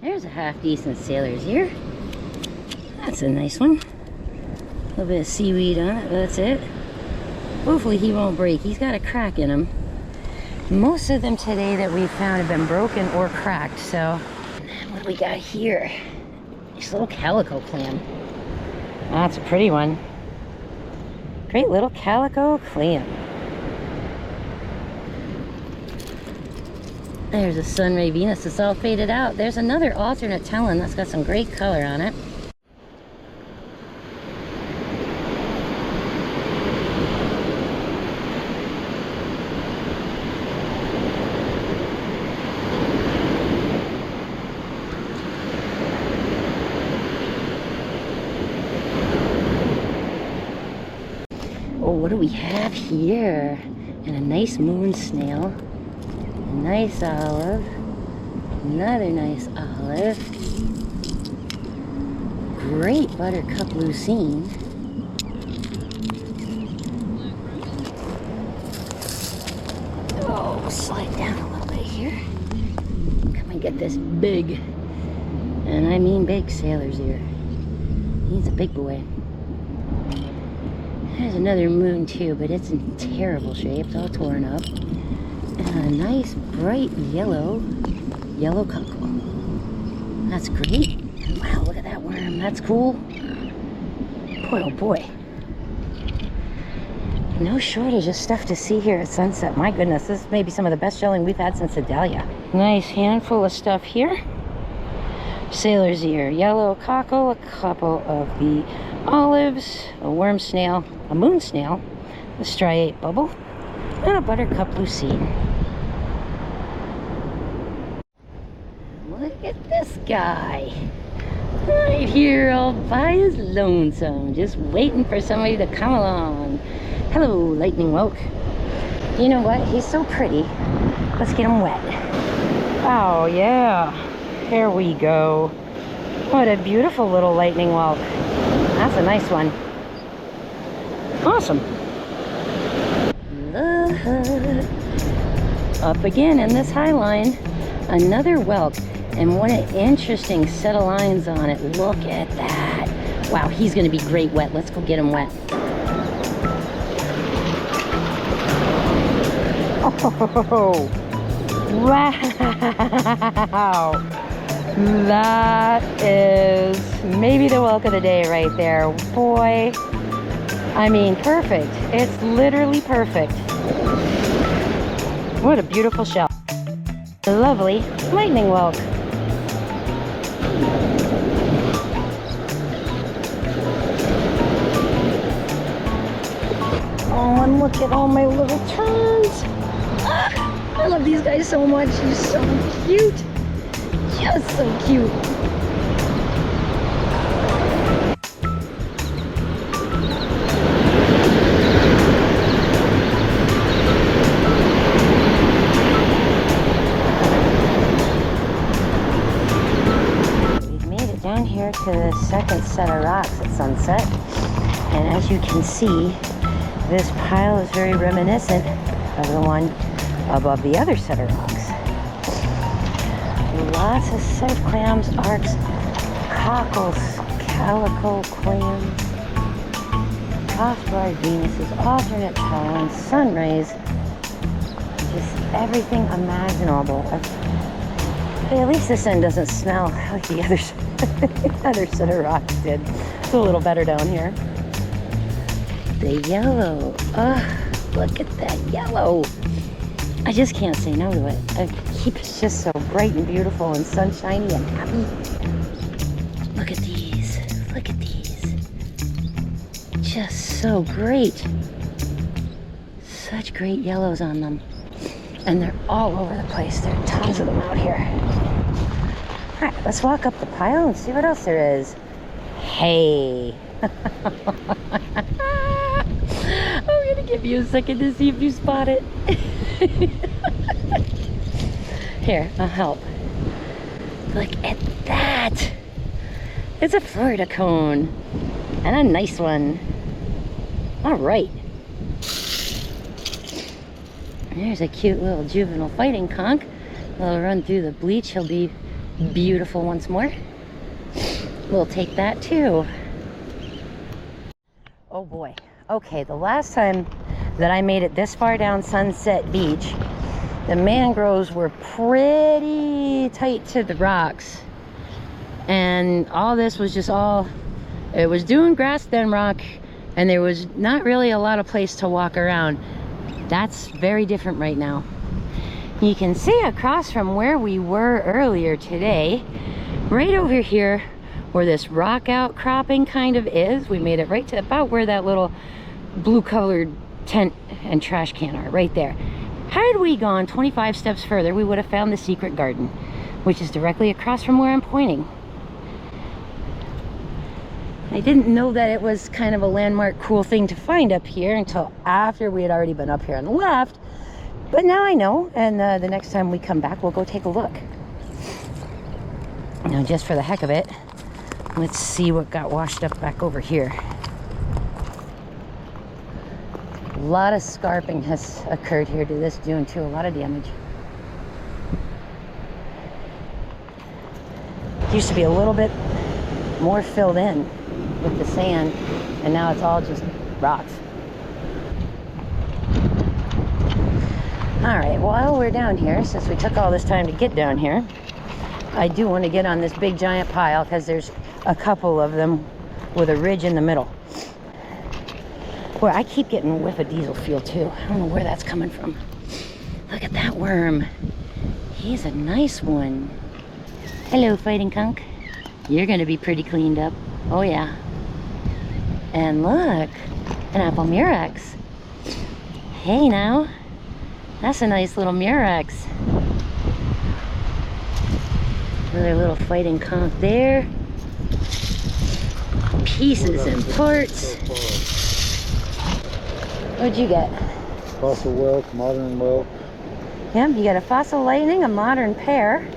There's a half-decent sailor's ear. That's a nice one. A little bit of seaweed on it, but that's it. Hopefully he won't break. He's got a crack in him. Most of them today that we found have been broken or cracked, so. What do we got here? This little calico clam. That's a pretty one. Great little calico clam. There's a sunray Venus that's all faded out. There's another alternate talon that's got some great color on it. Oh, what do we have here? And a nice moon snail. A nice olive. Another nice olive. Great buttercup lucine. Oh, slide down a little bit here. Come and get this big, and I mean big, sailor's ear. He's a big boy. There's another moon too, but it's in terrible shape. It's all torn up. And a nice bright yellow cockle. That's great. And wow, look at that worm. That's cool. Boy, oh boy. No shortage of stuff to see here at sunset. My goodness, this may be some of the best shelling we've had since Sedalia. Nice handful of stuff here. Sailor's ear, yellow cockle, a couple of the olives, a worm snail, a moon snail, a striate bubble, and a buttercup lucine. Look at this guy. Right here all by his lonesome, just waiting for somebody to come along. Hello, lightning whelk. You know what? He's so pretty. Let's get him wet. Oh, yeah. Here we go. What a beautiful little lightning whelk. That's a nice one. Awesome. Look. Up again in this high line. Another whelk. And what an interesting set of lines on it. Look at that. Wow, he's gonna be great wet. Let's go get him wet. Oh, wow. That is maybe the walk of the day right there. Boy, I mean, perfect. It's literally perfect. What a beautiful shell. A lovely lightning walk. Oh, and look at all my little turns. Ah, I love these guys so much. He's so cute. Just so cute. We've made it down here to the second set of rocks at sunset. And as you can see, this pile is very reminiscent of the one above the other set of rocks. Lots of surf clams, arcs, cockles, calico clams, crossbarred Venuses, alternate tones, sun rays, just everything imaginable. But at least this end doesn't smell like the other set of rocks did. It's a little better down here. The yellow, oh, look at that yellow. I just can't say no to it. It keeps just so bright and beautiful and sunshiny and happy. Look at these. Look at these. Just so great. Such great yellows on them. And they're all over the place. There are tons of them out here. All right, let's walk up the pile and see what else there is. Hey. I'm gonna give you a second to see if you spot it. Here, I'll help. Look at that. It's a Florida cone. And a nice one. All right. There's a cute little juvenile fighting conch. We'll run through the bleach. He'll be beautiful once more. We'll take that too. Oh boy. Okay, the last time that I made it this far down Sunset Beach, the mangroves were pretty tight to the rocks. And all this was just it was dune, grass, then rock, and there was not really a lot of place to walk around. That's very different right now. You can see across from where we were earlier today, right over here where this rock outcropping kind of is, we made it right to about where that little blue colored tent and trash can are, right there. Had we gone 25 steps further, we would have found the secret garden, which is directly across from where I'm pointing. I didn't know that it was kind of a landmark cool thing to find up here until after we had already been up here on the left. But now I know, and the next time we come back, we'll go take a look. Now, just for the heck of it, let's see what got washed up back over here. A lot of scarping has occurred here to this dune too, a lot of damage. It used to be a little bit more filled in with the sand, and now it's all just rocks. All right, while we're down here, since we took all this time to get down here, I do want to get on this big giant pile because there's a couple of them with a ridge in the middle. Boy, I keep getting a whiff of diesel fuel too. I don't know where that's coming from. Look at that worm. He's a nice one. Hello, fighting conch. You're gonna be pretty cleaned up. Oh yeah. And look, an apple murex. Hey now, that's a nice little murex. Another little fighting conch there. Pieces and parts. What'd you get? Fossil whelk, modern whelk. Yeah, you got a fossil lightning, a modern pear,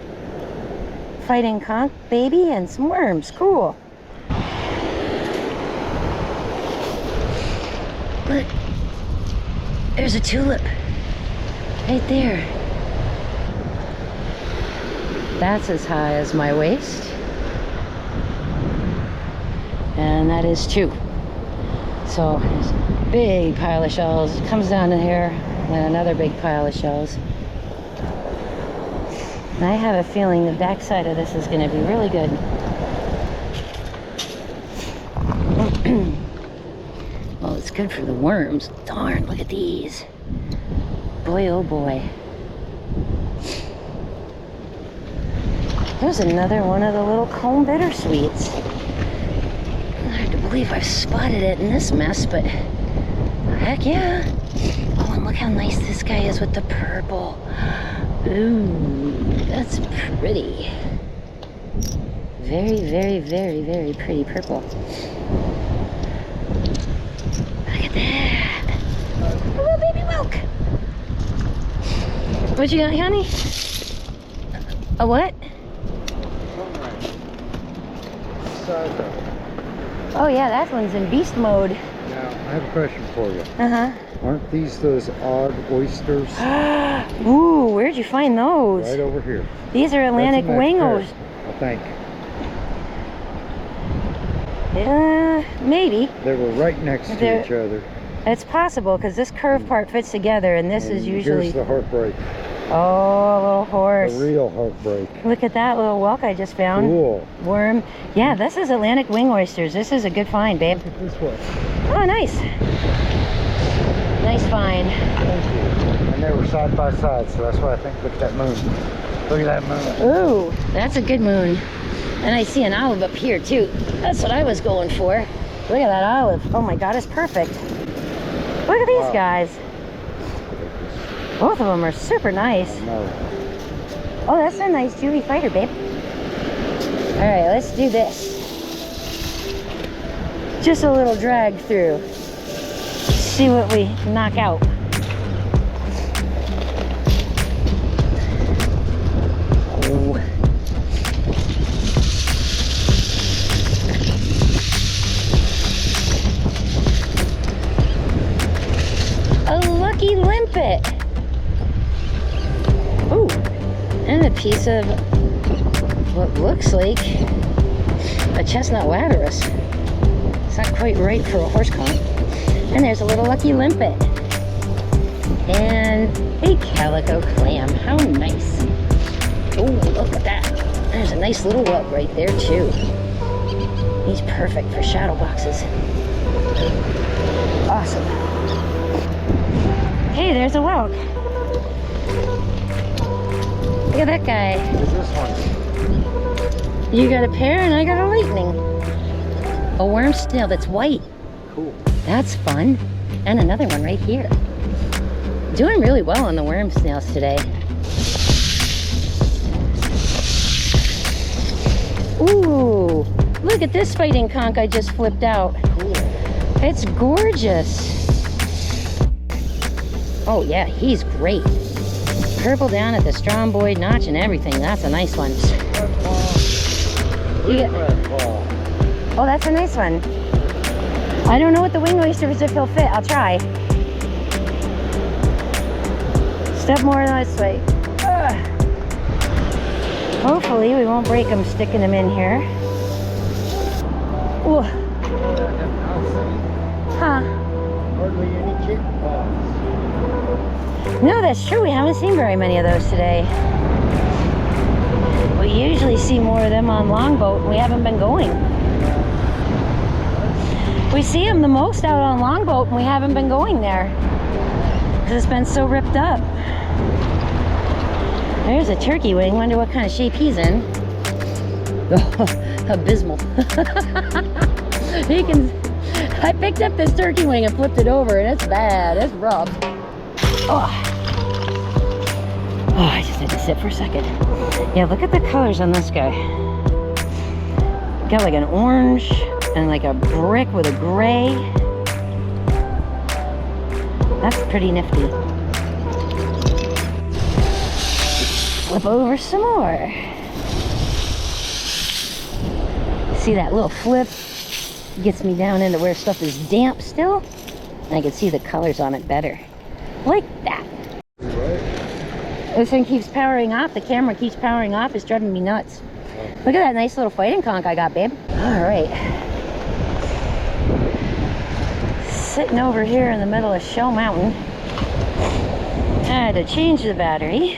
fighting conch baby, and some worms. Cool. Look, there's a tulip right there. That's as high as my waist. And that is 2. So there's a big pile of shells. It comes down to here, and another big pile of shells. And I have a feeling the back side of this is going to be really good. Well, it's good for the worms. Darn, look at these. Boy, oh boy. There's another one of the little comb bittersweets. Hard to believe I've spotted it in this mess, but heck yeah. Oh, and look how nice this guy is with the purple. Ooh, that's pretty. Very, very, very, very pretty purple. Look at that. A little baby milk. What you got, honey? A what? Oh yeah, that one's in beast mode. Now, I have a question for you. Uh-huh. Aren't these those odd oysters? Ooh, where'd you find those? Right over here. These are Atlantic wing oysters. I think. Maybe. They were right next to each other. It's possible, because this curved part fits together, and this is usually... Here's the heartbreak. Oh, a little horse. The real heartbreak. Look at that little whelk I just found. Cool. Worm. Yeah, this is Atlantic wing oysters. This is a good find, babe. Look at this one. Oh, nice. Nice find. Thank you. And they were side by side, so that's why I think, look at that moon. Look at that moon. Ooh, that's a good moon. And I see an olive up here, too. That's what I was going for. Look at that olive. Oh my God, it's perfect. Look at these guys. Both of them are super nice. Oh, that's a nice Julie fighter, babe. All right, let's do this. Just a little drag through. See what we knock out. Oh. A lucky limpet. Ooh, and a piece of what looks like a chestnut laterus. It's not quite right for a horse comb. And there's a little lucky limpet. And a calico clam. How nice. Oh, look at that. There's a nice little whelk right there too. He's perfect for shadow boxes. Awesome. Hey, there's a whelk. Look at that guy. What's this one? You got a pair and I got a lightning. A worm snail that's white. Cool. That's fun. And another one right here. Doing really well on the worm snails today. Ooh, look at this fighting conch I just flipped out. Cool. It's gorgeous. Oh yeah, he's great. Purple down at the stromboid notch and everything. That's a nice one. Oh, that's a nice one. I don't know what the wing oysters if he'll fit. I'll try. Step more this way. Ugh. Hopefully we won't break them sticking them in here. Ooh. Huh? Hardly any chick paws. No, that's true. We haven't seen very many of those today. We usually see more of them on Longboat. We haven't been going. We see them the most out on Longboat, and we haven't been going there because it's been so ripped up. There's a turkey wing. Wonder what kind of shape he's in. Oh, abysmal. He can. I picked up this turkey wing and flipped it over, and it's bad. It's rough. Oh. Oh, I just had to sit for a second. Yeah, look at the colors on this guy. Got like an orange and like a brick with a gray. That's pretty nifty. Flip over some more. See that little flip? Gets me down into where stuff is damp still. And I can see the colors on it better. Like that. This thing keeps powering off. The camera keeps powering off. It's driving me nuts. Look at that nice little fighting conch I got, babe. All right. Sitting over here in the middle of Shell Mountain. I had to change the battery.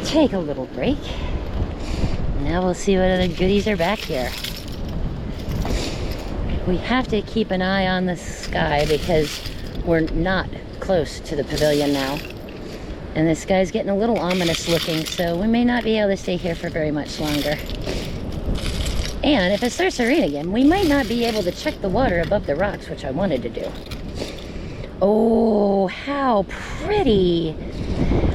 Take a little break. Now we'll see what other goodies are back here. We have to keep an eye on the sky because we're not close to the pavilion now. And the sky's getting a little ominous looking, so we may not be able to stay here for very much longer. And if it starts to rain again, we might not be able to check the water above the rocks, which I wanted to do. Oh, how pretty!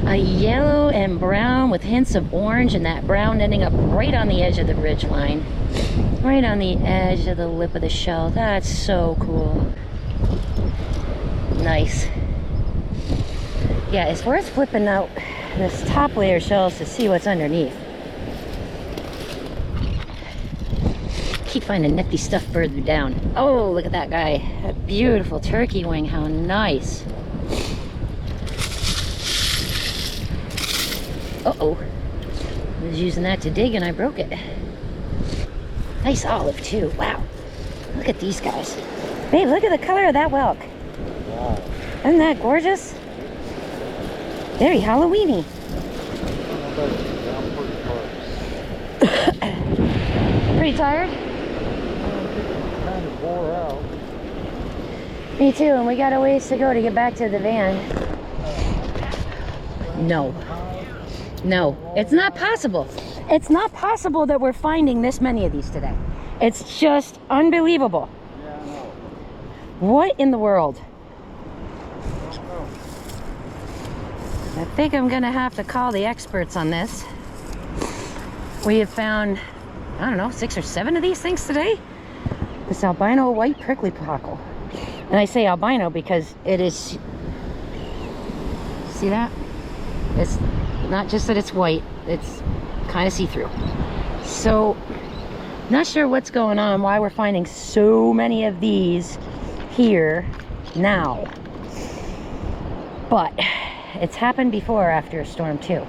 A yellow and brown with hints of orange, and that brown ending up right on the edge of the ridge line. Right on the edge of the lip of the shell. That's so cool. Nice. Yeah, it's worth flipping out this top layer shells to see what's underneath. Keep finding nifty stuff further down. Oh, look at that guy. A beautiful turkey wing. How nice. Uh-oh. I was using that to dig and I broke it. Nice olive too. Wow. Look at these guys. Babe, look at the color of that whelk. Wow. Isn't that gorgeous? Very Halloweeny. Pretty tired? Kind of wore out. Me too, and we got a ways to go to get back to the van. No. No, it's not possible. It's not possible that we're finding this many of these today. It's just unbelievable. Yeah, I know. What in the world? I think I'm gonna have to call the experts on this. We have found, I don't know, 6 or 7 of these things today. This albino white prickly cockle. And I say albino because it is, see that? It's not just that it's white, it's kind of see-through. So, not sure what's going on, why we're finding so many of these here now. But it's happened before after a storm too.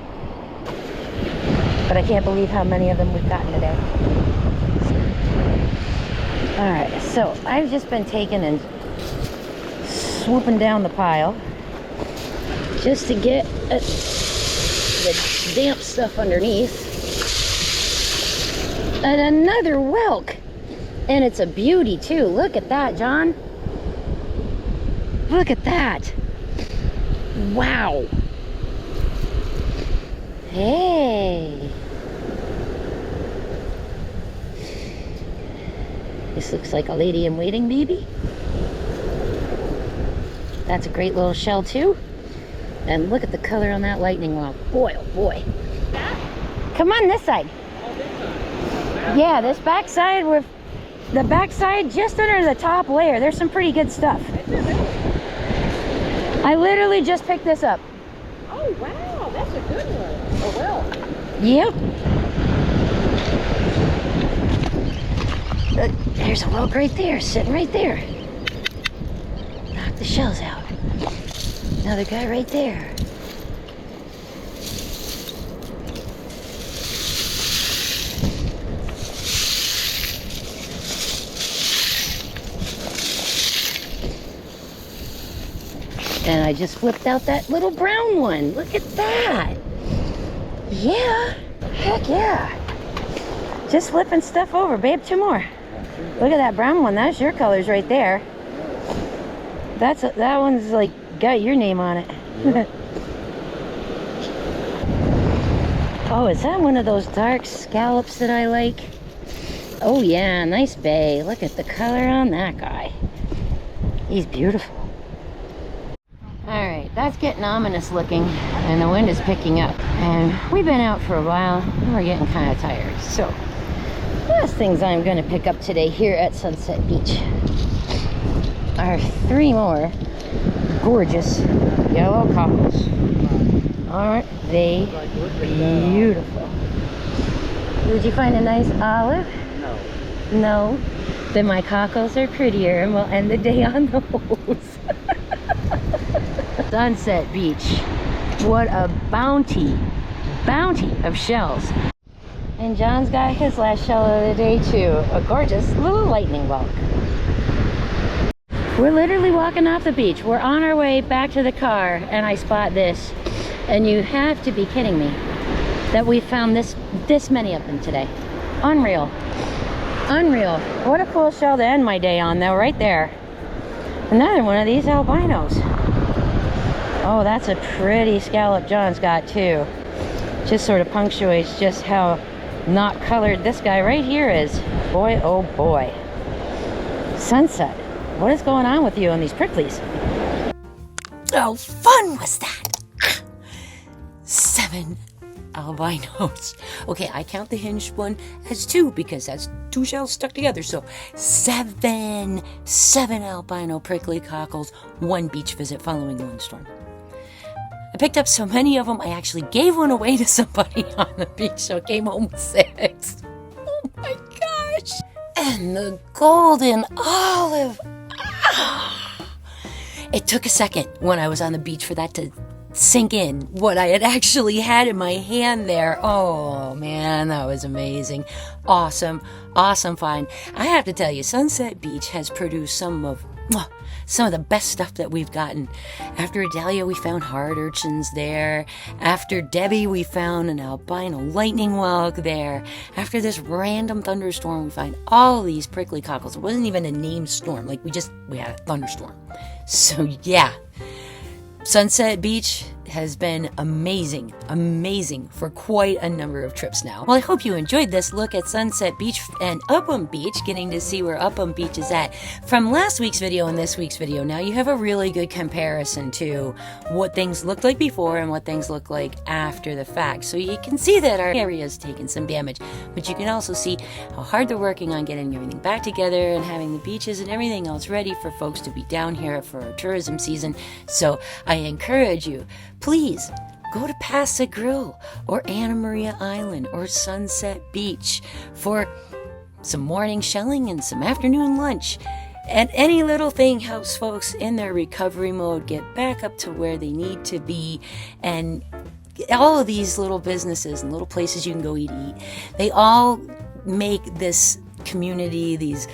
But I can't believe how many of them we've gotten today. Alright, so I've just been taking and swooping down the pile just to get the damp stuff underneath. And another whelk. And it's a beauty too. Look at that, John. Look at that. Wow. Hey. This looks like a lady in waiting, baby. That's a great little shell too. And look at the color on that lightning rod. Boy, oh boy. Come on this side. Yeah, this backside, the backside just under the top layer. There's some pretty good stuff. I literally just picked this up. Oh wow, that's a good one. Oh well. Yep. There's a whelk right there, sitting right there. Knock the shells out. Another guy right there. And I just flipped out that little brown one. Look at that. Yeah. Heck yeah. Just flipping stuff over. Babe, 2 more. Look at that brown one. That's your colors right there. That one's like got your name on it. Yeah. Oh, is that one of those dark scallops that I like? Oh yeah, nice bay. Look at the color on that guy. He's beautiful. Alright, that's getting ominous looking, and the wind is picking up. And we've been out for a while, and we're getting kind of tired. So, last things I'm going to pick up today here at Sunset Beach are 3 more gorgeous yellow cockles. Aren't they beautiful? Did you find a nice olive? No. No? Then my cockles are prettier, and we'll end the day on those. Sunset Beach. What a bounty of shells. And John's got his last shell of the day too. A gorgeous little lightning bolt. We're literally walking off the beach. We're on our way back to the car and I spot this. And you have to be kidding me that we found this many of them today. Unreal. Unreal. What a cool shell to end my day on though, right there. Another one of these albinos. Oh, that's a pretty scallop John's got too. Just sort of punctuates just how not colored this guy right here is. Boy, oh boy. Sunset. What is going on with you and these pricklies? How fun was that? 7 albinos. Okay, I count the hinged one as 2 because that's 2 shells stuck together. So 7 albino prickly cockles, 1 beach visit following 1 storm. I picked up so many of them, I actually gave one away to somebody on the beach, so I came home with 6. Oh my gosh! And the golden olive. Ah! It took a second when I was on the beach for that to sink in, what I had actually had in my hand there. Oh man, that was amazing. Awesome find. I have to tell you, Sunset Beach has produced some of the best stuff that we've gotten. After Adalia, we found hard urchins there. After Debbie, we found an albino lightning whelk there. After this random thunderstorm, we find all these prickly cockles. It wasn't even a named storm. Like, we had a thunderstorm. So yeah, Sunset Beach has been amazing for quite a number of trips now. Well, I hope you enjoyed this look at Sunset Beach and Upham Beach, getting to see where Upham Beach is at from last week's video and this week's video. Now you have a really good comparison to what things looked like before and what things look like after the fact. So you can see that our area has taken some damage, but you can also see how hard they're working on getting everything back together and having the beaches and everything else ready for folks to be down here for our tourism season. So I encourage you, please go to Pass-a-Grille or Anna Maria Island or Sunset Beach for some morning shelling and some afternoon lunch. And any little thing helps folks in their recovery mode get back up to where they need to be. And all of these little businesses and little places you can go eat, they all make this community, these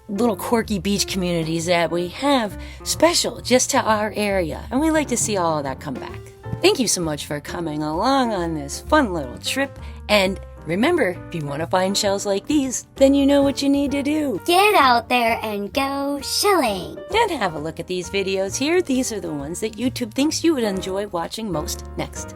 little quirky beach communities that we have special just to our area, and we like to see all of that come back. Thank you so much for coming along on this fun little trip, and remember, if you want to find shells like these, then you know what you need to do. Get out there and go shelling. And have a look at these videos here. These are the ones that YouTube thinks you would enjoy watching most next.